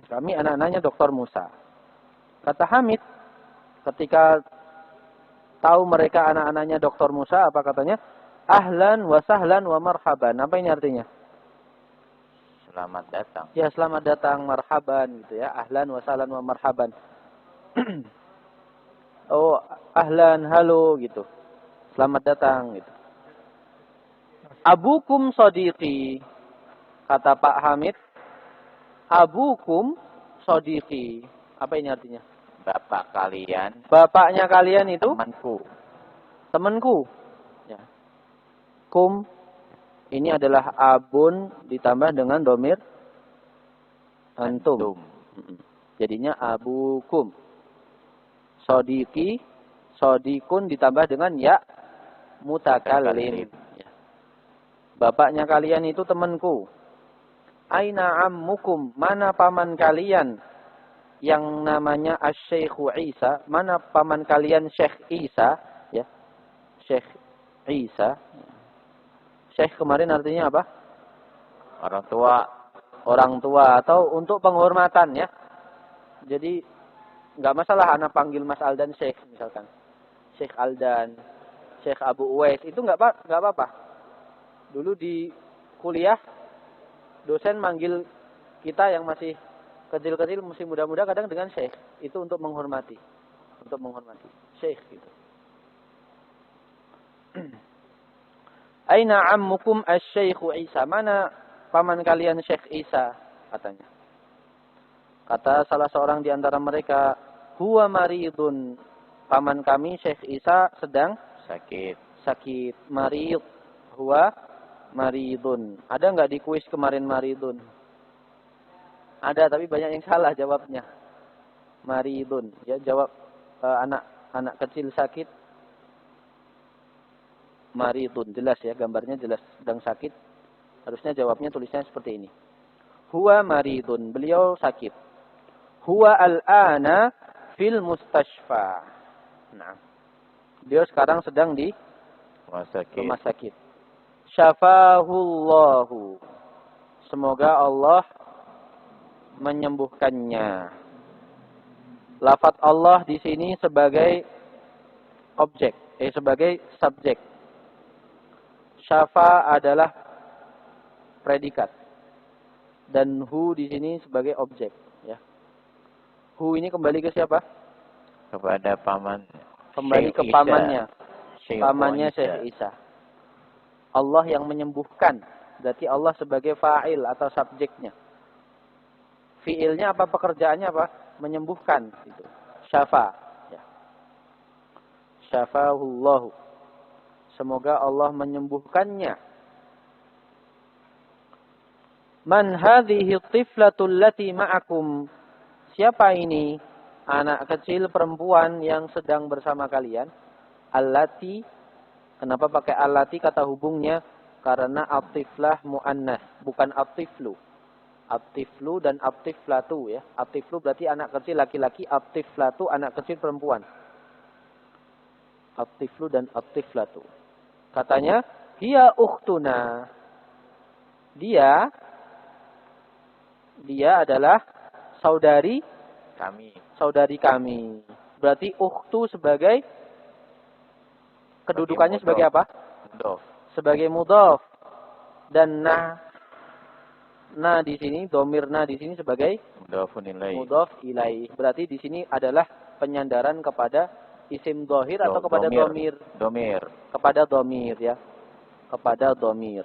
Kami anak-anaknya Dokter Musa. Kata Hamid, ketika tahu mereka anak-anaknya Dokter Musa, apa katanya? Ahlan wa sahlan wa marhaban. Apa ini artinya? Selamat datang. Ya, selamat datang, marhaban gitu ya. Ahlan wa sahlan wa marhaban. Oh, ahlan, halo gitu. Selamat datang gitu. Abukum sadiqi. Kata Pak Hamid, abukum sadiqi. Apa ini artinya? Bapak kalian. Bapaknya kalian itu? Temanku. Ya. Kum. Ini adalah abun ditambah dengan domir antum. Jadinya abukum. Sadiqi. Sodikun ditambah dengan ya mutakallim. Ya. Bapaknya kalian itu temanku. Aina ammukum? Mana paman kalian? Yang namanya Asy-Syaikhu Isa. Mana paman kalian Syekh Isa? Ya. Syekh Isa. Syekh kemarin artinya apa? Orang tua. Orang tua atau untuk penghormatan ya. Jadi nggak masalah anak panggil Mas Aldan Syekh misalkan. Syekh Aldan, Syekh Abu Uwais itu nggak apa-apa. Dulu di kuliah dosen manggil kita yang masih kecil-kecil, masih muda-muda kadang dengan Syekh. Itu untuk menghormati. Syekh gitu. Aina ammukum asy-Syaikhu Isa? Mana paman kalian Syekh Isa? Katanya. Kata salah seorang di antara mereka, huwa maridun. Paman kami Syekh Isa sedang sakit. Marid. Huwa maridun. Ada nggak di kuis kemarin maridun? Ada, tapi banyak yang salah jawabnya. Maridun. Ya, jawab anak kecil sakit. Maridun. Jelas ya, gambarnya jelas. Sedang sakit. Harusnya jawabnya tulisnya seperti ini. Huwa maridun. Beliau sakit. Huwa al-ana fil mustashfa. Nah. Beliau sekarang sedang di rumah sakit. Syafahullahu. Semoga Allah menyembuhkannya. Lafaz Allah di sini sebagai objek, sebagai subjek. Syafa adalah predikat. Dan hu di sini sebagai objek, ya. Hu ini kembali ke siapa? Kepada paman. Kembali ke Syekh pamannya. Syekh Pamannya Isa. Syekh Isa. Allah yang menyembuhkan. Berarti Allah sebagai fa'il atau subjeknya. Fi'ilnya apa, pekerjaannya apa? Menyembuhkan. Gitu. Syafa. Ya. Syafahullahu. Semoga Allah menyembuhkannya. Man hadhihi tiflatul lati ma'akum. Siapa ini? Anak kecil perempuan yang sedang bersama kalian. Allati. Kenapa pakai allati kata hubungnya? Karena atiflah mu'annas. Bukan atiflu. Atiflu dan atiflatu ya. Atiflu berarti anak kecil laki-laki. Atiflatu anak kecil perempuan. Atiflu dan atiflatu. Katanya. Hiya ukhtuna. Dia adalah saudari kami. Berarti ukhtu sebagai kedudukannya sebagai apa? Mudhof. Sebagai mudhof. Dan na di sini, domir na di sini sebagai Mudhofun ilaih. mudhof ilaih. Berarti di sini adalah penyandaran kepada isim dhahir atau kepada domir? Domir. Kepada domir ya. Kepada domir.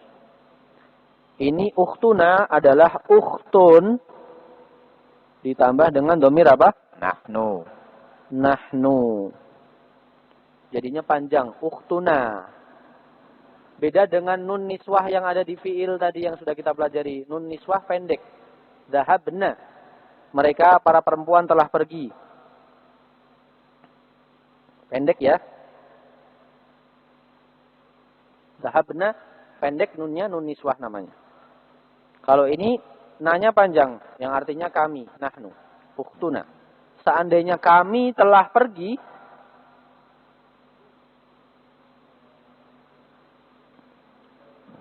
Ini ukhtuna adalah ukhtun ditambah dengan domir apa? Nahnu. Jadinya panjang. Ukhtuna. Beda dengan nun niswah yang ada di fi'il tadi yang sudah kita pelajari. Nun niswah pendek. Dhahabna. Mereka para perempuan telah pergi. Pendek ya. Dhahabna. Pendek nunnya nun niswah namanya. Kalau ini nanya panjang, yang artinya kami, nahnu, ukhtuna. Seandainya kami telah pergi,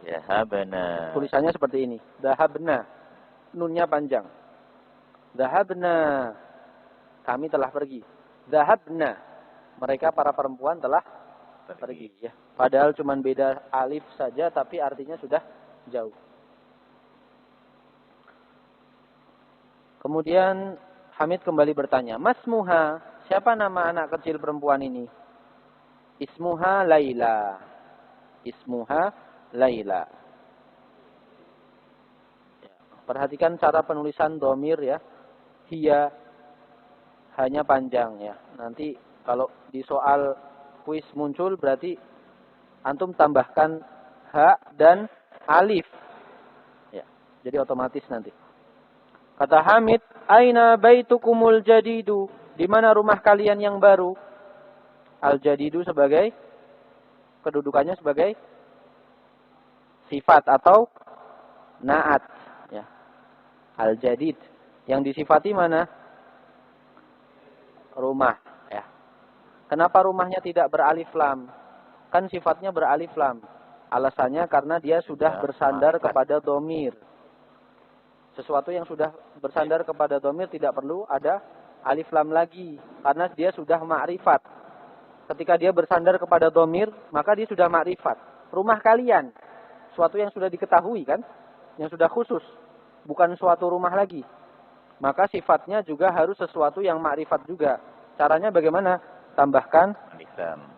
Dhahabna. tulisannya seperti ini. Dhahabna, nunnya panjang. Dhahabna, kami telah pergi. Dhahabna, mereka para perempuan telah pergi. Ya. Padahal cuma beda alif saja, tapi artinya sudah jauh. Kemudian Hamid kembali bertanya, Masmuha, siapa nama anak kecil perempuan ini? Ismuha Laila. Ismuha Laila. Ya, perhatikan cara penulisan domir ya. Hiya hanya panjang ya. Nanti kalau di soal kuis muncul berarti antum tambahkan ha dan alif. Ya, jadi otomatis nanti. Kata Hamid, aina baitukumul jadidu? Di mana rumah kalian yang baru? Al-jadidu sebagai kedudukannya sebagai sifat atau naat, ya. Al-jadid. Yang disifati mana? Rumah, ya. Kenapa rumahnya tidak beralif lam? Kan sifatnya beralif lam. Alasannya karena dia sudah bersandar kepada domir. Sesuatu yang sudah bersandar kepada domir tidak perlu ada alif lam lagi. Karena dia sudah ma'rifat. Ketika dia bersandar kepada domir, maka dia sudah ma'rifat. Rumah kalian. Suatu yang sudah diketahui kan. Yang sudah khusus. Bukan suatu rumah lagi. Maka sifatnya juga harus sesuatu yang ma'rifat juga. Caranya bagaimana? Tambahkan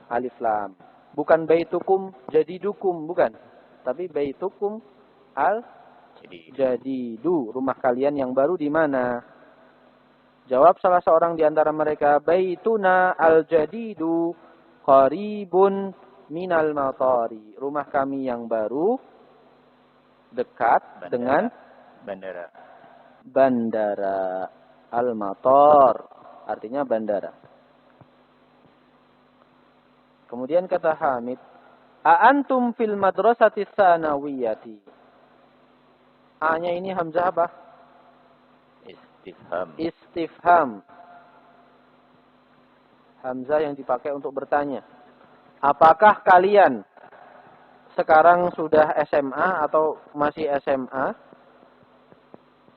alif lam. Bukan baitukum jadidukum. Bukan. Tapi baitukum jadidu, rumah kalian yang baru di mana? Jawab salah seorang di antara mereka, baituna al-jadidu qaribun minal matari. Rumah kami yang baru dekat dengan bandara. Al-matar artinya bandara. Kemudian kata Hamid, a antum fil madrasati tsanawiyati. A-nya ini hamzah apa? Istifham. Hamzah yang dipakai untuk bertanya. Apakah kalian sekarang sudah SMA atau masih SMA?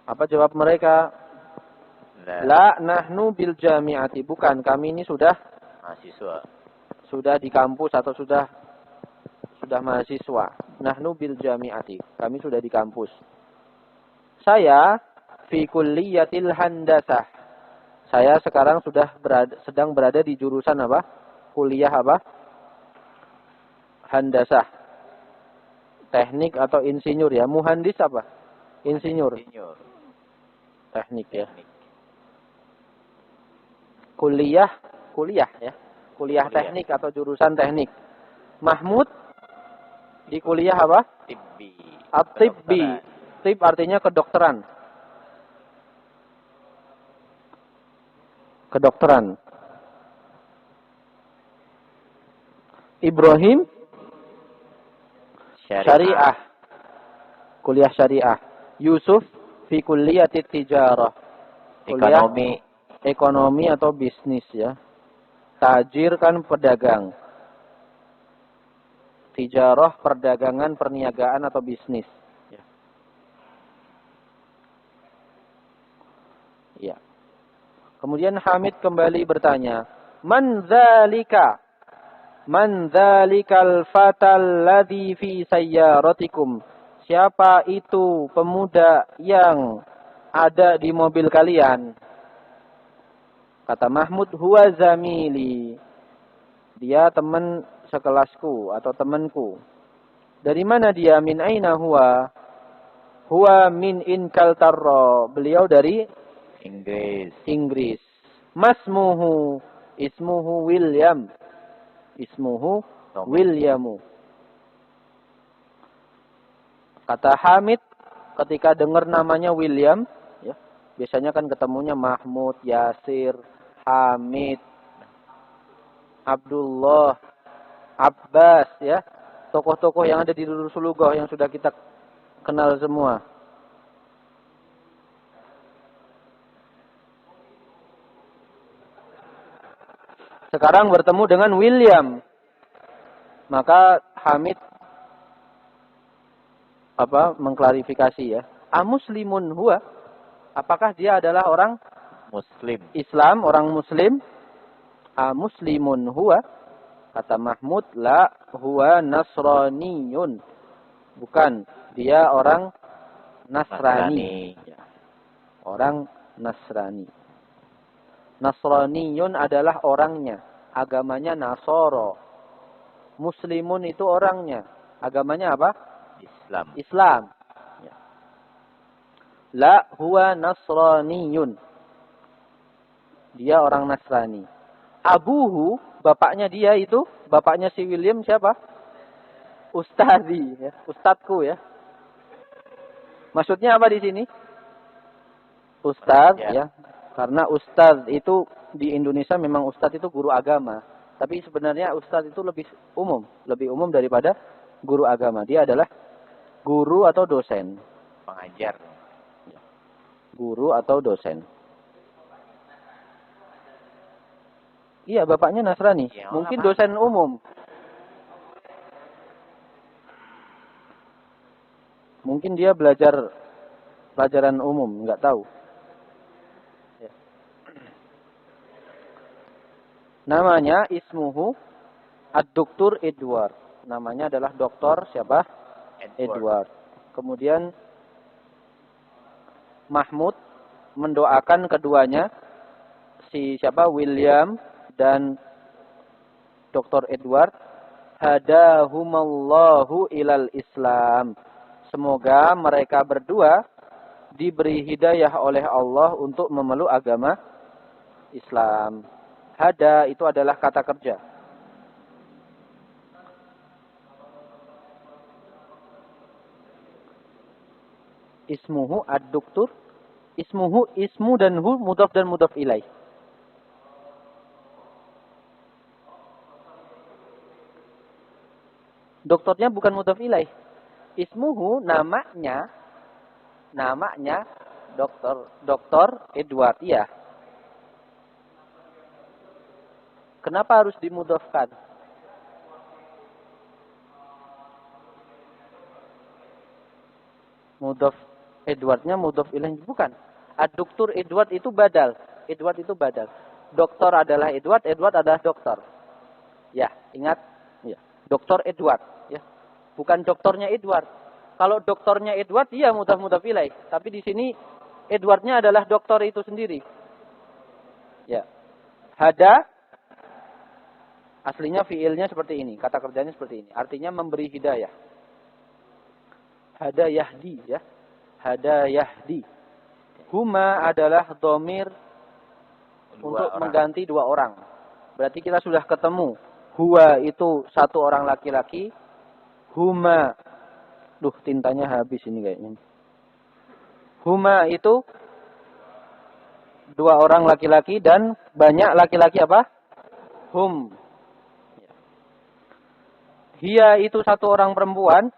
Apa jawab mereka? La nahnu bil jami'ati. Bukan, kami ini sudah mahasiswa. Sudah di kampus atau sudah mahasiswa. Nahnu bil jami'ati. Kami sudah di kampus. Saya fi kulliyatil handasah. Saya sekarang sedang berada di jurusan apa? Kuliah apa? Handasah. Teknik atau insinyur ya. Muhandis apa? Insinyur. Insinyur. Teknik ya. Teknik. Kuliah ya. Kuliah Kuliah. teknik atau jurusan teknik. Mahmud di kuliah apa? Tibbi. At-tibbi. Tib artinya kedokteran. Kedokteran. Ibrahim syariah. Kuliah syariah. Yusuf fi kulliyati tijarah. Kuliah ekonomi atau bisnis ya. Tajir kan pedagang. Tijarah perdagangan, perniagaan atau bisnis. Ya. Ya. Kemudian Hamid kembali bertanya, Man dzalikal fatal ladzi fi sayyaratikum? Siapa itu pemuda yang ada di mobil kalian? Kata Mahmud, huwa zamili. Dia teman sekelasku atau temanku. Dari mana dia? Min aina huwa? Huwa min Inkaltarra. Beliau dari Inggris. Ismuhu William. Williamu. Kata Hamid ketika dengar namanya William, ya, biasanya kan ketemunya Mahmud, Yasir, Hamid, Abdullah, Abbas, ya. Tokoh-tokoh yang ada di Rasulullah yang sudah kita kenal semua. Sekarang bertemu dengan William. Maka Hamid mengklarifikasi ya. Muslimun huwa? Apakah dia adalah orang Muslim? Islam, orang Muslim? Muslimun huwa? Kata Mahmud, la huwa nasraniyun. Bukan, dia orang Nasrani. Ya. Orang Nasrani. Nasraniyun adalah orangnya. Agamanya Nasoro. Muslimun itu orangnya. Agamanya apa? Islam. Ya. La huwa nasraniyun. Dia orang Nasrani. Abuhu, bapaknya dia itu, bapaknya si William siapa? Ustadzi, ya. Ustadku ya. Maksudnya apa di sini? Ustadz ya. Karena ustadz itu di Indonesia memang ustadz itu guru agama. Tapi sebenarnya ustadz itu lebih umum daripada guru agama. Dia adalah guru atau dosen. Pengajar. Guru atau dosen. Iya, bapaknya Nasrani. Ya, mungkin apa? Dosen umum. Mungkin dia belajar pelajaran umum, nggak tahu. Ya. Namanya ismuhu Ad-Doktor Edward. Namanya adalah Doktor siapa? Edward. Kemudian Mahmud mendoakan keduanya, si siapa? William dan Dr. Edward, hadahumallahu ilal Islam. Semoga mereka berdua diberi hidayah oleh Allah untuk memeluk agama Islam. Hada itu adalah kata kerja. Ismuhu ad-doktor. Ismu dan hu mudhaf dan mudhaf ilaih. Doktornya bukan mudhaf ilaih. Ismuhu namanya Dr. Edward ya. Kenapa harus dimudhafkan? Mudhaf Edwardnya mudhaf ilaih bukan. Ad-Doktor Edward itu badal. Edward itu badal. Doktor adalah Edward, Edward adalah doktor. Ya, ingat ya. Dr. Edward ya. Bukan doktornya Edward. Kalau doktornya Edward iya mudhaf ilaih, tapi di sini Edwardnya adalah doktor itu sendiri. Ya. Hada aslinya fiilnya seperti ini, kata kerjanya seperti ini. Artinya memberi hidayah. Hada yahdi ya. Hada yahdi. Huma adalah dhamir untuk mengganti dua orang. Berarti kita sudah ketemu. Huwa itu satu orang laki-laki. Huma. Duh, tintanya habis ini kayaknya. Huma itu dua orang laki-laki dan banyak laki-laki apa? Hum. Hiya itu satu orang perempuan.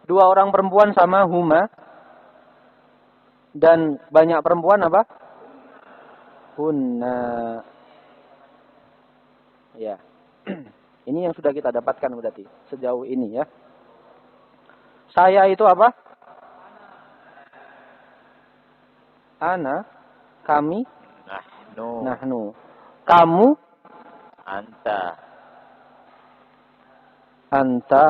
Dua orang perempuan sama huma. Dan banyak perempuan apa? Hunna. Ya. Ini yang sudah kita dapatkan berarti. Sejauh ini ya. Saya itu apa? Ana. Kami. Nahnu. Kamu. Anta. Anta.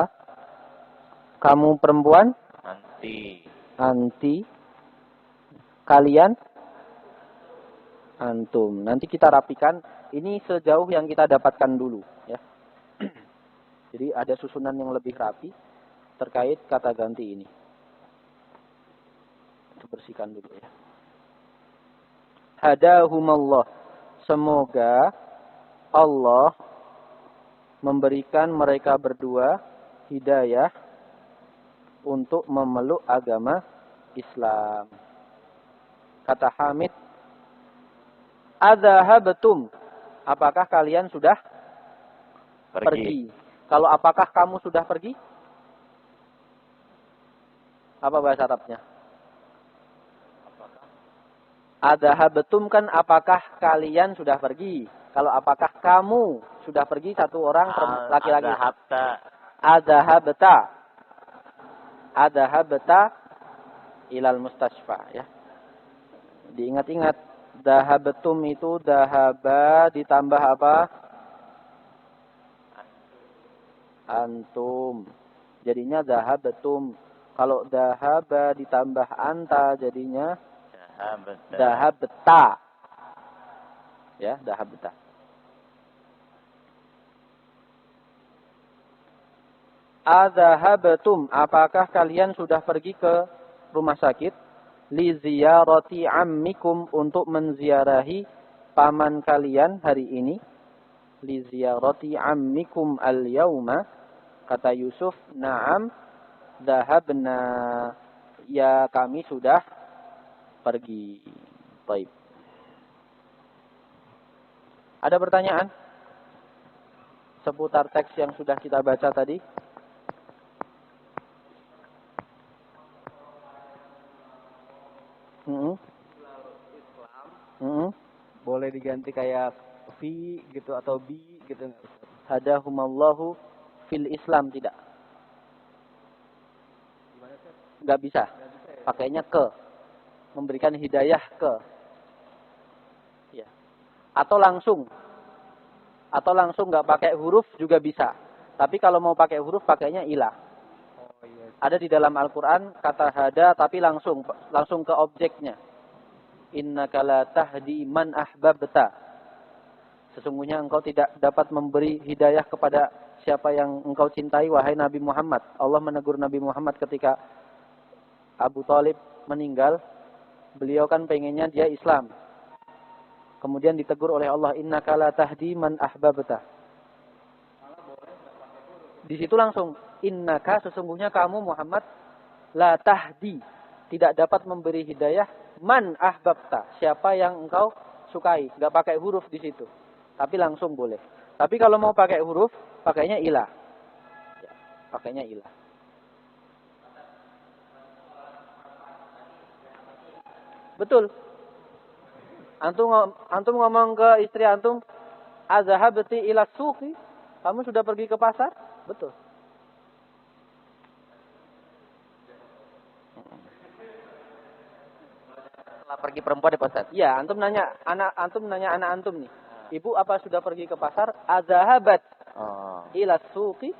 Kamu perempuan. Anti. Anti. Kalian. Antum. Nanti kita rapikan. Ini sejauh yang kita dapatkan dulu. Ya. Jadi ada susunan yang lebih rapi terkait kata ganti ini. Kita bersihkan dulu ya. Hadahumallah. Semoga Allah memberikan mereka berdua hidayah untuk memeluk agama Islam. Kata Hamid, adzahabtum, apakah kalian sudah pergi? Kalau apakah kamu sudah pergi? Apa bahasa Arabnya? Adzahabtum kan apakah kalian sudah pergi? Kalau apakah kamu sudah pergi satu orang laki-laki? Adzahabta. Adzahabta ilal mustasfa ya. Diingat-ingat, dahabtum itu dahaba ditambah apa? Antum. Jadinya dahabtum. Kalau dahaba ditambah anta jadinya dahabta. Ya, dahabta. Adzahabtum, apakah kalian sudah pergi ke rumah sakit? Li ziyarati ammikum, untuk menziarahi paman kalian hari ini. Li ziyarati ammikum al-yawma. Kata Yusuf, na'am dhahabna, ya kami sudah pergi. Baik. Ada pertanyaan seputar teks yang sudah kita baca tadi? Boleh diganti kayak fi gitu atau bi gitu. Hadahumallahu fil Islam, tidak. Enggak bisa. Pakainya ke. Memberikan hidayah ke. Ya. Atau langsung enggak pakai huruf juga bisa. Tapi kalau mau pakai huruf pakainya ilah. Ada di dalam Al-Qur'an kata hada tapi langsung ke objeknya. Innaka la tahdi man ahbabta. Sesungguhnya engkau tidak dapat memberi hidayah kepada siapa yang engkau cintai, wahai Nabi Muhammad. Allah menegur Nabi Muhammad ketika Abu Thalib meninggal. Beliau kan pengennya dia Islam. Kemudian ditegur oleh Allah, innaka la tahdi man ahbabta. Di situ langsung, innaka, sesungguhnya kamu Muhammad, la tahdi, tidak dapat memberi hidayah man ahbabta, siapa yang engkau sukai. Enggak pakai huruf di situ. Tapi langsung boleh. Tapi kalau mau pakai huruf, pakainya ilah. Ya, pakainya ilah. Betul. Antum ngomong ke istri antum, azhabti ila suqi, kamu sudah pergi ke pasar? Betul. Setelah pergi perempuan di pasar. Iya, antum nanya anak antum nih. Ibu apa sudah pergi ke pasar? Azhabat ila suqi.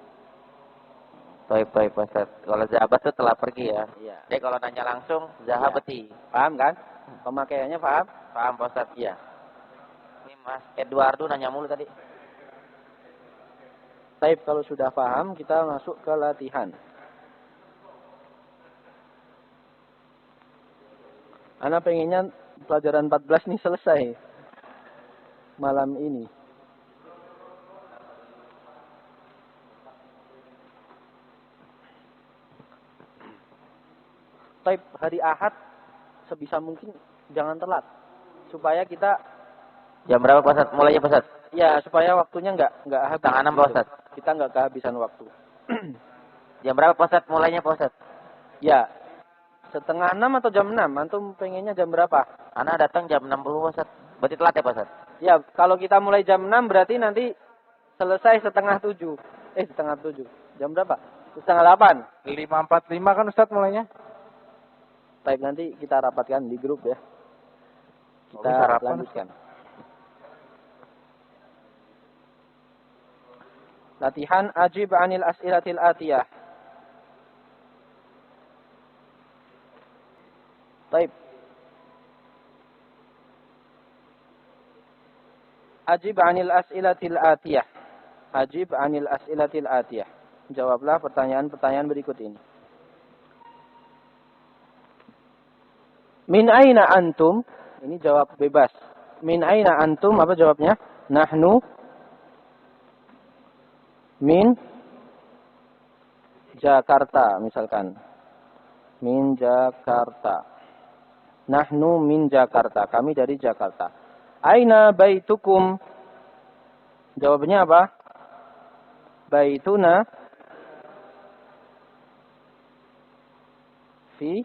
Baik Ustaz. Kalau zahabat itu telah pergi ya. Iya. Jadi kalau nanya langsung zahabati. Paham kan? Pemakaiannya paham? Paham Ustaz? Iya. Mas Eduardo nanya mulu tadi. Baik, kalau sudah paham kita masuk ke latihan. Ana pengennya pelajaran 14 nih selesai malam ini. Baik, hari Ahad sebisa mungkin jangan telat. Supaya kita Jam berapa Pak Ustaz? Mulainya Pak Ustaz? ya supaya waktunya nggak habis. Setengah 6 Pak Ustaz. Kita nggak kehabisan waktu. Jam berapa Pak Ustaz? Mulainya Pak Ustaz? Ya, setengah 6 atau jam 6? Antum pengennya jam berapa? Ana datang jam 60 Pak Ustaz. Berarti telat ya Pak Ustaz? Ya, kalau kita mulai jam 6 berarti nanti selesai setengah 7. Setengah 7. Jam berapa? Setengah 8. 5.45 kan Ustaz mulainya? Baik, nanti kita rapatkan di grup ya. Kita sarapan. lanjutkan. Latihan ajib anil as'ilatil atiyah. Baik. Ajib anil as'ilatil atiyah. Ajib anil as'ilatil atiyah. Jawablah pertanyaan-pertanyaan berikut ini. Min aina antum? Ini jawab bebas. Min aina antum? Apa jawabnya? Nahnu min Jakarta misalkan. Min Jakarta. Nahnu min Jakarta. Kami dari Jakarta. Aina baitukum? Jawabannya apa? Baituna fi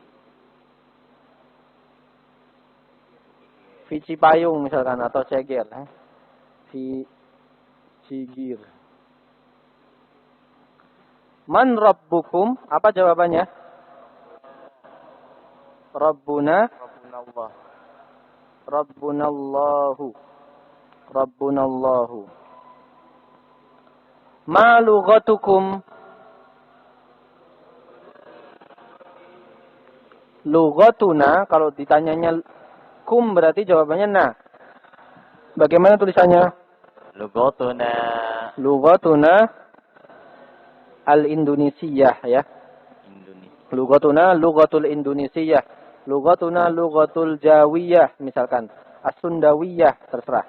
Cipayung misalkan atau Ceger. Fi Cigir. Man rabbukum? Apa jawabannya? Rabbuna Rabbunallah. Rabbunallahu. Rabbunallahu. Ma lughatukum? Lughatuna, kalau ditanyanya kum berarti jawabannya na. Bagaimana tulisannya? Lughatuna. Lughatuna al-Indonesiyah ya. Indonesia. Lughatuna lughatul Indonesiyah. Lughatuna lughatul Jawiyah misalkan. As-Sundawiyah terserah.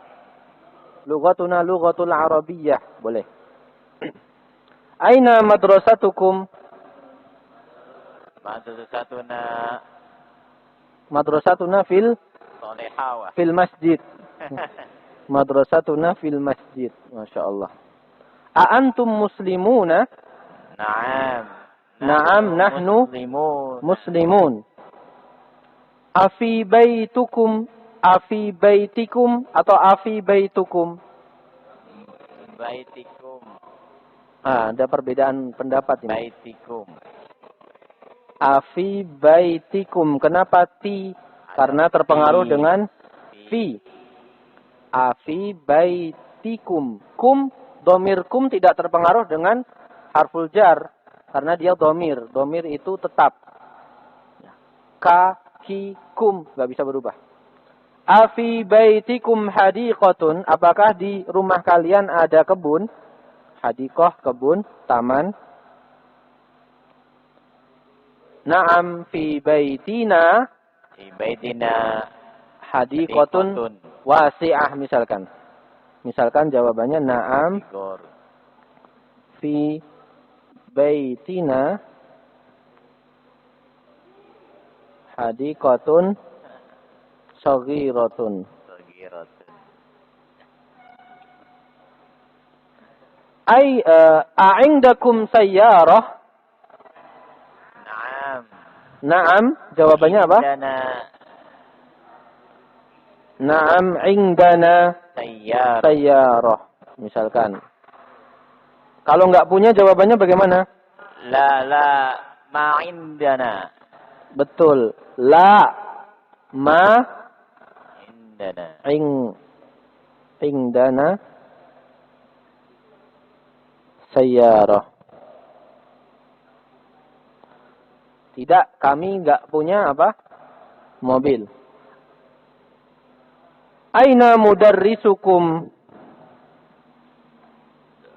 Lughatuna lughatul Arabiyah boleh. Aina madrasatukum? Madrasatuna fil masjid. Madrasatuna fil masjid. Masya Allah. A antum muslimuna? Naam. Naam, nahnu muslimun. Afi baitukum? Afi baitikum atau afi baitukum? Baitikum. Ada perbedaan pendapat ini. Baitikum. Afi baitikum. Kenapa ti? Karena terpengaruh dengan fi. Afi baitikum. Kum, domir kum tidak terpengaruh dengan harful jar. Karena dia domir. Domir itu tetap. Ka, ki, kum. Gak bisa berubah. Afi baitikum hadiqatun. Apakah di rumah kalian ada kebun? Hadiqah, kebun, taman. Naam fi baitina. Fi baitina hadiqatun wasi'ah misalkan. Misalkan jawabannya na'am fi baitina hadiqatun saghiratun. Ay a'indakum sayyarah? Naam. Naam, jawabannya apa? Naam indana sayyarah. Misalkan. Kalau nggak punya jawabannya bagaimana? La ma indana. Betul. La ma indana. Indana sayyarah. Tidak, kami nggak punya apa? Mobil. Aina mudarrisukum?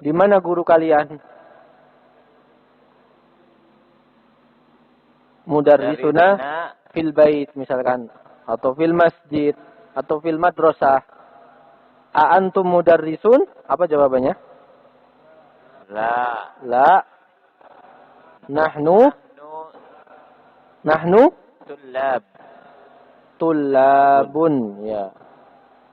Di mana guru kalian? Mudarrisuna fil bait misalkan, atau fil masjid, atau fil madrasah. A antum mudarrisun? Apa jawabannya? La. Nahnu tullabun, ya.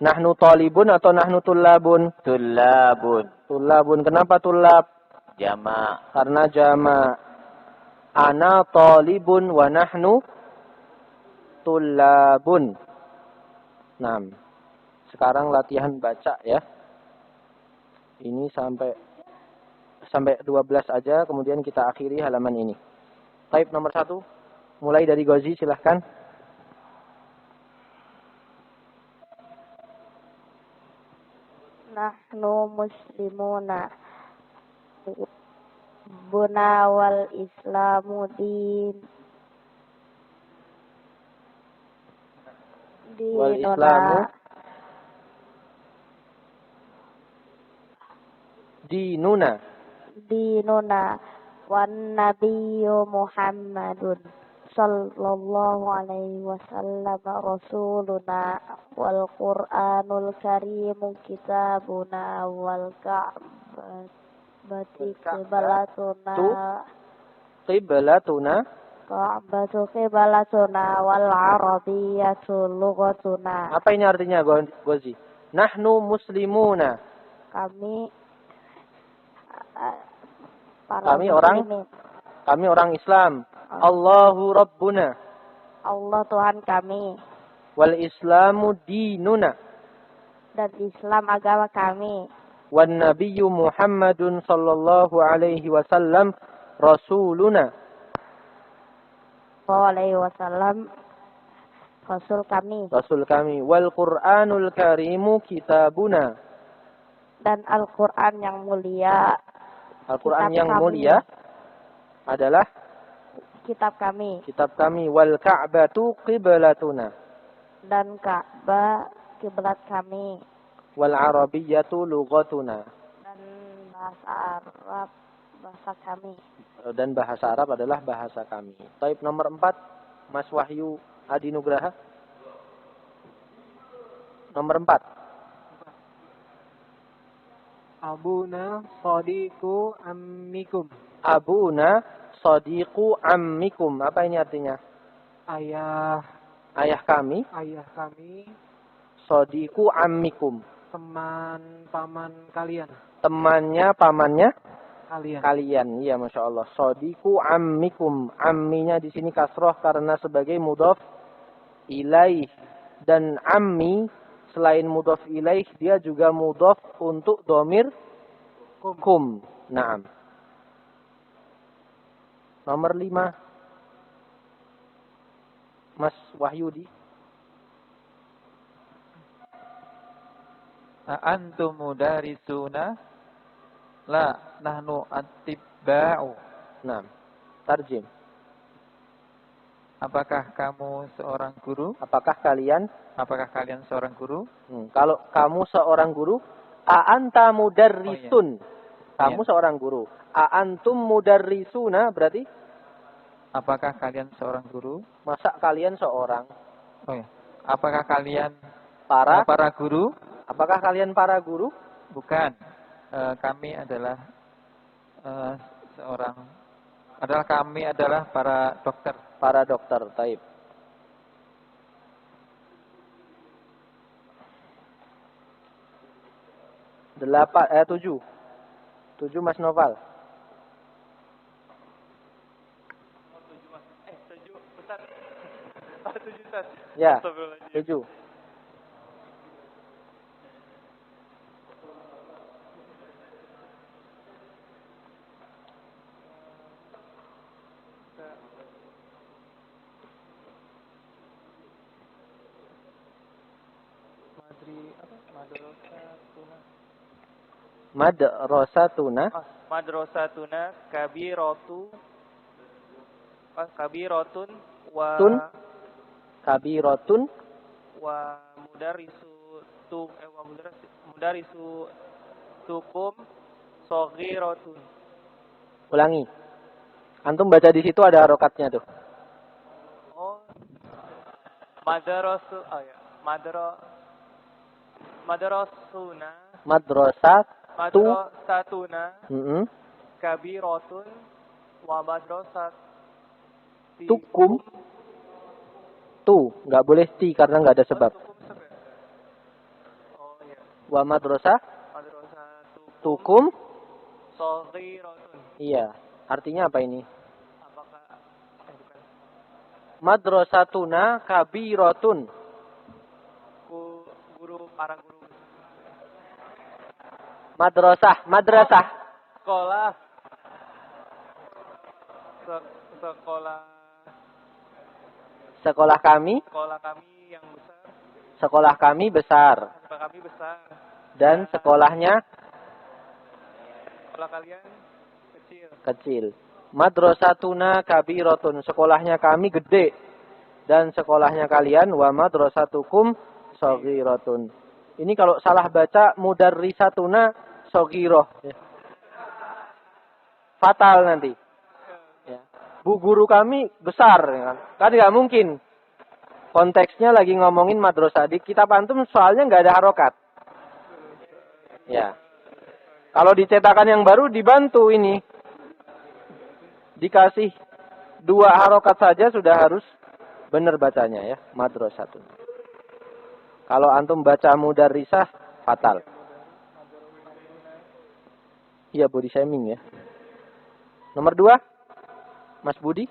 Nahnu talibun atau nahnu tullabun? Tullabun. Kenapa tullab? Jama'. Karena jama'. Ana talibun wa nahnu tullabun. Nah, sekarang latihan baca ya. Ini sampai 12 aja, kemudian kita akhiri halaman ini. Taib nomor 1. Mulai dari Gozi, silahkan. Nahnu muslimuna. Buna wal islamu Wal islamu dinuna. Wan nabiyyu Muhammadun sallallahu alaihi wasallam rasuluna wal Qur'anul Karim kitabuna wal Ka'batu qiblatuna wal Arabiyyatu lughatuna. Apa ini artinya, Gozi? Nahnu muslimuna. Kami orang Islam. Allahu Rabbuna. Allah Tuhan kami. Wal Islamu dinuna. Dan Islam agama kami. Wan Nabiyyu Muhammadun sallallahu alaihi wasallam rasuluna. Alaihi wasallam Rasul kami. Wal Qur'anul Karimu kitabuna. Dan Al-Quran yang mulia. Al-Quran yang mulia adalah kitab kami. Wal Ka'batu qiblatuna. Dan Ka'bah kiblat kami. Wal Arabiyyatu lughatuna. Dan bahasa Arab bahasa kami. Dan bahasa Arab adalah bahasa kami. Taib nomor 4, Mas Wahyu Adi Nugraha. Nomor 4. Abuna sadiqu ammikum. Abuna sadiqu ammikum. Apa ini artinya? Ayah kami. Sadiqu ammikum. Teman paman kalian. Temannya pamannya kalian. Iya, Masya Allah. Sadiqu ammikum. Amminya di sini kasroh karena sebagai mudhaf ilaih. Dan ammi selain mudhaf ilaih, dia juga mudhaf untuk domir kum. Naam. Nomor 5. Mas Wahyudi. Antum mudarisuna? La, nahnu attibba'u. Naam. Tarjim. Apakah kamu seorang guru? Apakah kalian seorang guru? Kalau kamu seorang guru, a'anta mudarrisun. Kamu seorang guru. A'antum mudarrisuna berarti? Apakah kalian seorang guru? Masa kalian seorang? Oh ya. Apakah kalian para guru? Apakah kalian para guru? Bukan. Kami adalah kami adalah para dokter. Para dokter, taib. Tujuh Mas Noval. Ya, 7. Madrasatuna kabiratun wa kabiratun wa mudarrisu mudarisu tukum saghiratun. Ulangi. Antum baca di situ ada harokatnya tuh. Oh. Madrasu madrasuna madrasatuna kabiratun wa tukum. Nggak boleh ti karena nggak ada sebab. Oh iya. Wa tukum saghiratun. Iya. Artinya apa ini? Apakah bukan. Madrasatuna kabiratun. Para guru. Madrasah. Sekolah kami yang besar. Sekolah kami besar. Dan sekolahnya Sekolah kalian kecil. Madrasatuna kabiratun. Sekolahnya kami gede. Dan sekolahnya kalian wa madrasatukum saghiratun. Ini kalau salah baca mudarrisatuna saghirah. Fatal nanti. Ya. Bu guru kami besar. Kan nggak mungkin. Konteksnya lagi ngomongin madrasah. Di kitab antum soalnya nggak ada harokat. Ya. Kalau dicetakan yang baru dibantu ini. Dikasih 2 harokat saja sudah harus benar bacanya ya. Madrasatun. Kalau antum baca mudarrisah fatal. Iya, body shaming ya. Nomor 2. Mas Budi.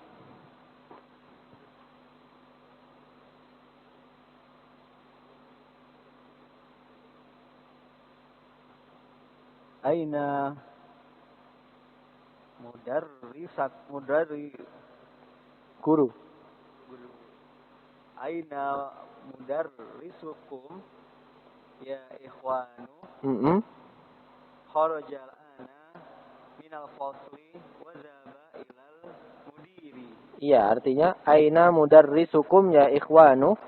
Aina Guru. Aina mudarrisukum ya ikhwanu. Kharajal ana minal fasli wa dhaba ilal mudiri. Iya, artinya aina mudarrisukum ya ikhwanu.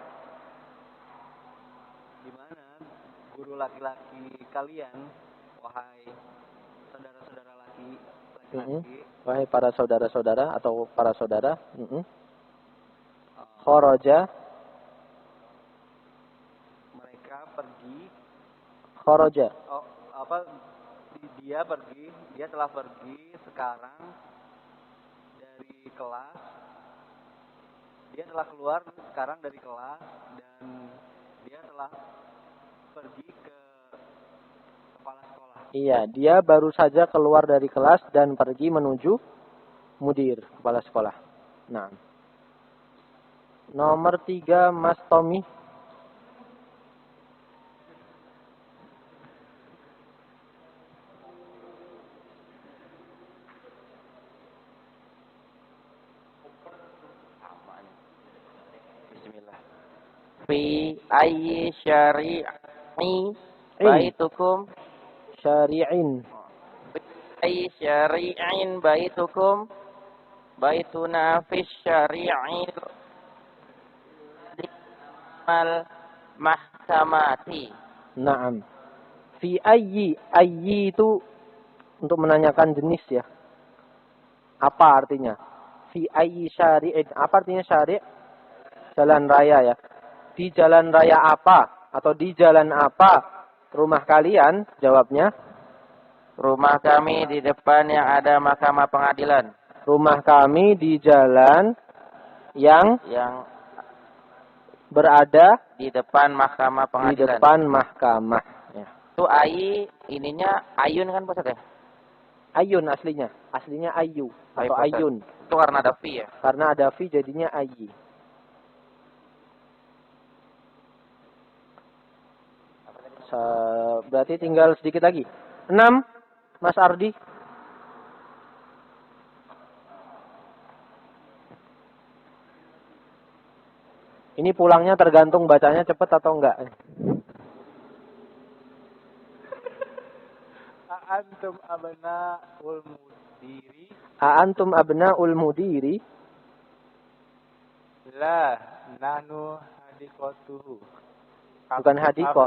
Di mana guru laki-laki kalian, wahai saudara-saudara laki-laki. Wahai para saudara-saudara atau para saudara. Kharaja. Mereka pergi. Kharaja. Dia telah pergi sekarang dari kelas. Dia telah keluar sekarang dari kelas dan dia telah pergi ke kepala sekolah. Iya, dia baru saja keluar dari kelas dan pergi menuju mudir, kepala sekolah. Nah. Nomor 3, Mas Tommy. Bismillah. Fi ayyi syari'i baitukum syari'in. Fi ayyi syari'in baitukum baituna fi syari'i al mahkamati. Naam. Fi ayyi itu untuk menanyakan jenis ya. Apa artinya? Fi ayyi syari'in. Apa artinya syari'? Jalan raya ya. Di jalan raya apa? Atau di jalan apa rumah kalian? Jawabnya. Rumah kami di depan yang ada mahkamah pengadilan. Rumah kami di jalan yang berada di depan mahkamah pengadilan. Di depan mahkamah. Ya. Itu ayi, ininya ayun kan Pak Ustaz ya? Ayun aslinya. Aslinya ayu atau ayun. Itu karena ada fi ya? Karena ada fi jadinya ayi. Berarti tinggal sedikit lagi. 6, Mas Ardi. Ini pulangnya tergantung bacanya cepat atau enggak. Antum abna'ul mudiri. Antum abna'ul mudiri. La nahnu hadikotuhu. Bukan hadikoh.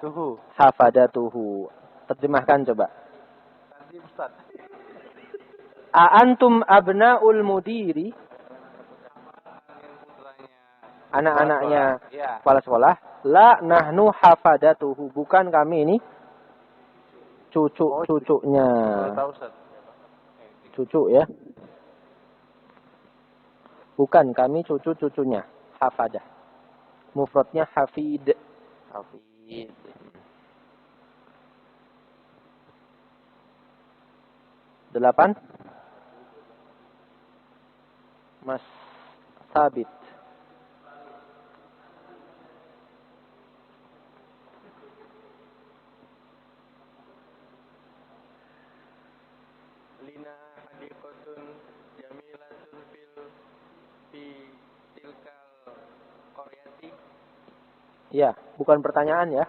Tuhu. Hafadatuhu. Terjemahkan coba. Tadi Ustaz. Aantum abnaul mudiri. Anak-anaknya Ya. kepala sekolah. La nahnu hafadatuhu. Bukan kami ini cucu-cucunya. Tahu Ustaz. Cucu ya. Bukan kami cucu-cucunya. Hafadah. Mufradnya hafid. Hafid. 8. Mas Sabit. Lina hadiqatun jamilatun fi tilkal qaryati. Ya, bukan pertanyaan ya.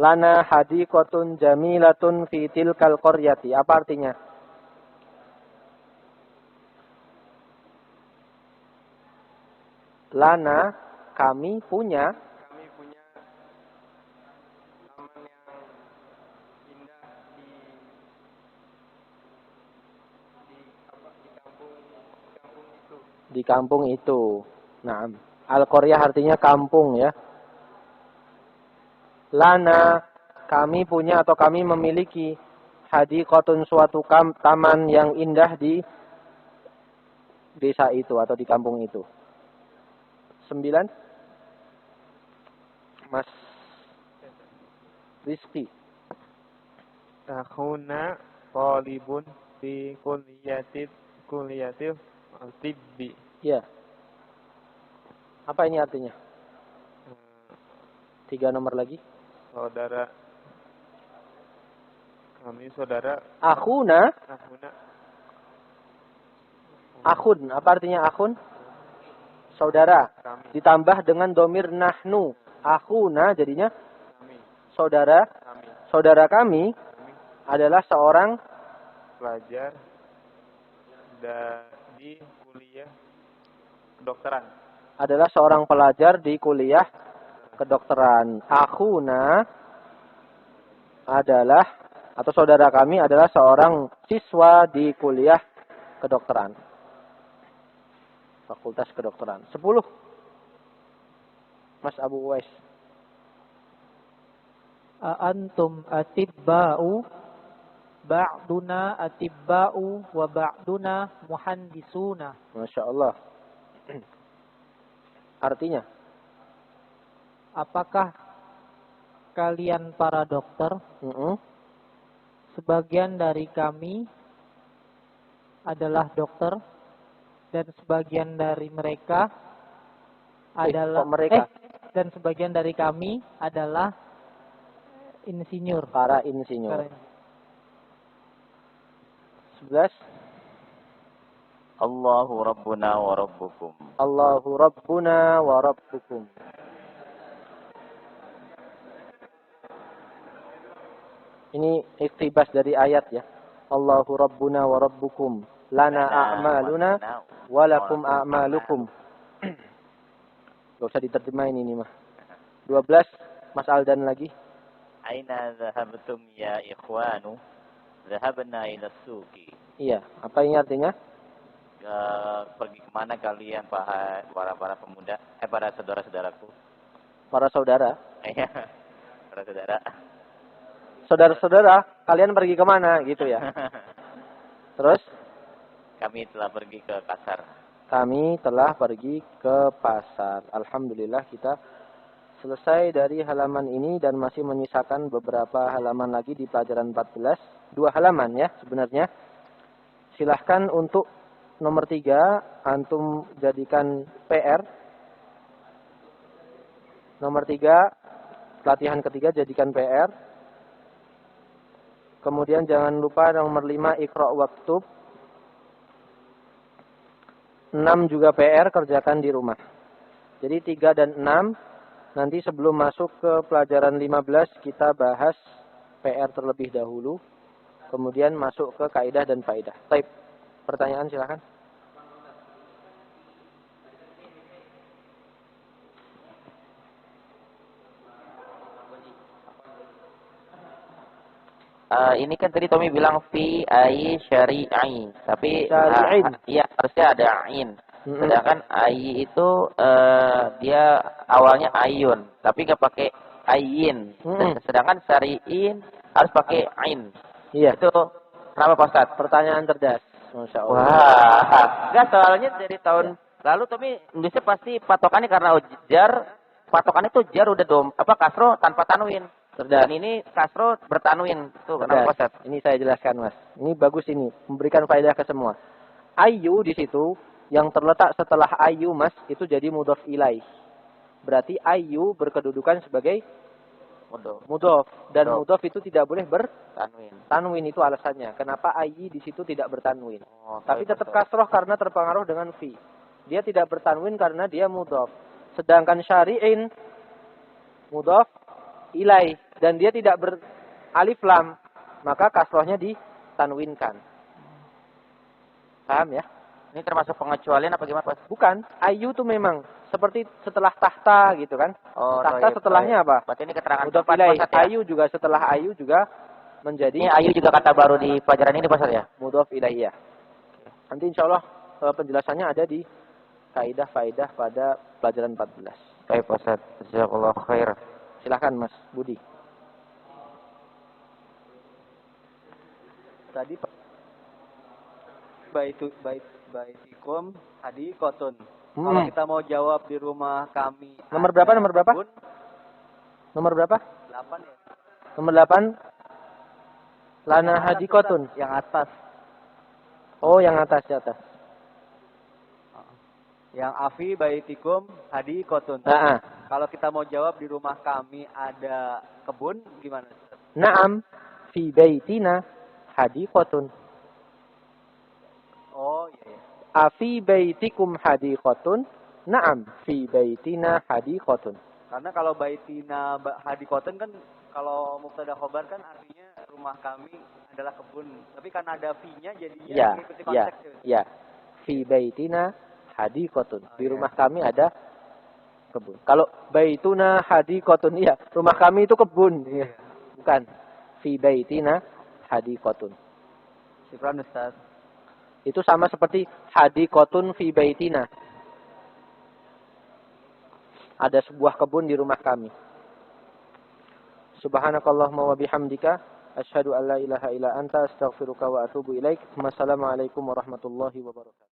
Lana hadiqatun jamilatun fi tilkal qaryati. Apa artinya? Lana, kami punya Taman yang indah di kampung itu. Nah, al-qaryah artinya kampung ya. Lana, kami punya atau kami memiliki hadiqatun suatu taman yang indah di desa itu atau di kampung itu. 9. Mas Rizki. Akhuna talibun fi kulliyatil tibbi. Ya. Apa ini artinya? 3 nomor lagi. Saudara kami saudara Akhuna. akhuna Akhun. Apa artinya akhun? Saudara. kami Ditambah dengan domir nahnu. Akhuna jadinya saudara. Saudara kami adalah seorang pelajar di kuliah kedokteran. Adalah seorang pelajar di kuliah kedokteran. Akhuna adalah atau saudara kami adalah seorang siswa di kuliah kedokteran. Fakultas kedokteran. 10. Mas Abu Uwais. Antum atibba'u ba'duna atibba'u wa ba'duna muhandisuna. Masya Allah. Artinya? Apakah kalian para dokter? Sebagian dari kami adalah dokter dan sebagian dari mereka adalah dan sebagian dari kami adalah insinyur. Para insinyur. 11. Allahu Rabbuna wa Rabbukum. Allahu Rabbuna wa Rabbukum. Ini iktibas dari ayat ya. Allahu Rabbuna wa Rabbukum. Lana a'maluna wa lakum a'malukum. Gak usah diterjemahin ini mah. 12. Mas Aldan lagi. Aina zahabtum ya ikhwanu? Zahabna ila suqi. Iya, apa ini artinya? Pergi kemana kalian para pemuda? Para saudara-saudaraku. Para saudara. Para saudara. Saudara-saudara, kalian pergi kemana gitu ya? Terus? Kami telah pergi ke pasar. Kami telah pergi ke pasar. Alhamdulillah kita selesai dari halaman ini dan masih menyisakan beberapa halaman lagi di pelajaran 14. 2 halaman ya sebenarnya. Silahkan untuk nomor 3 antum jadikan PR. Nomor 3 pelatihan ketiga jadikan PR. Kemudian jangan lupa nomor 5 Iqra' waktub. 6 juga PR kerjakan di rumah. Jadi 3 dan 6 nanti sebelum masuk ke pelajaran 15 kita bahas PR terlebih dahulu. Kemudian masuk ke kaidah dan faidah. Baik. Pertanyaan silakan. Ini kan tadi Tommy bilang fi ai syari'i, tapi Syari'in. iya harusnya ada ain. Sedangkan ai itu dia awalnya ayun, tapi nggak pakai ayin. Sedangkan syari'in harus pakai ain. Iya. Itu kenapa Pak Ustaz? Pertanyaan cerdas. Masya Allah. Wah, enggak soalnya dari tahun lalu Tommy Indonesia pasti patokannya karena jar, patokannya tuh jar udah kasro tanpa tanwin. Dan ini kasro bertanwin. Tuh kenapa Ustaz? Ini saya jelaskan Mas. Ini bagus ini, memberikan faedah ke semua. Ayu di situ yang terletak setelah ayu Mas itu jadi mudhof ilaih. Berarti ayu berkedudukan sebagai mudhof dan mudhof itu tidak boleh bertanwin. Tanwin itu alasannya. Kenapa ayi di situ tidak bertanwin? Tapi tetap kasroh karena terpengaruh dengan fi. Dia tidak bertanwin karena dia mudhof. Sedangkan syari'in mudhof ilaih dan dia tidak beralif lam, maka kasrohnya ditanwinkan. Paham ya? Ini termasuk pengecualian apa gimana Pak? Bukan, ayu itu memang seperti setelah tahta gitu kan. Tahta setelahnya apa? Berarti ini keterangan mudhof ilaih. Ayu juga setelah ayu juga menjadi. Ini ayu juga kata baru di pelajaran ini Pak ya? Mudhof ilaih ya. Nanti insya Allah penjelasannya ada di kaidah-kaidah pada pelajaran 14. Baik Pak Ustaz, jazakallahu khair. Silakan Mas Budi. Tadi baitikum hadikotun. Kalau kita mau jawab di rumah kami. Nomor berapa? Nomor berapa? Nomor berapa? 8 ya. Nomor 8. Lana hadikotun. Yang atas. Oh, yang atas di atas. Yang afi baitikum hadikotun. Kalau kita mau jawab di rumah kami ada kebun, gimana? Naam fi baitina hadikotun. Oh iya. Afi baitikum hadikotun. Naam fi baitina hadikotun. Karena kalau baitina hadikotun kan kalau mubtada khobar kan artinya rumah kami adalah kebun. Tapi karena ada fi-nya jadinya mengikuti konteks. Ya. Fi baitina hadikotun. Di rumah kami ada kebun. Kalau baituna hadikotun, iya, rumah kami itu kebun. Iya. Bukan. Fi baitina hadikotun. Syukran Ustaz. Itu sama seperti hadikotun fi baitina. Ada sebuah kebun di rumah kami. Subhanakallahumma wa bihamdika asyhadu an la ilaha illa anta astaghfiruka wa atubu ilaik. Wassalamualaikum warahmatullahi wabarakatuh.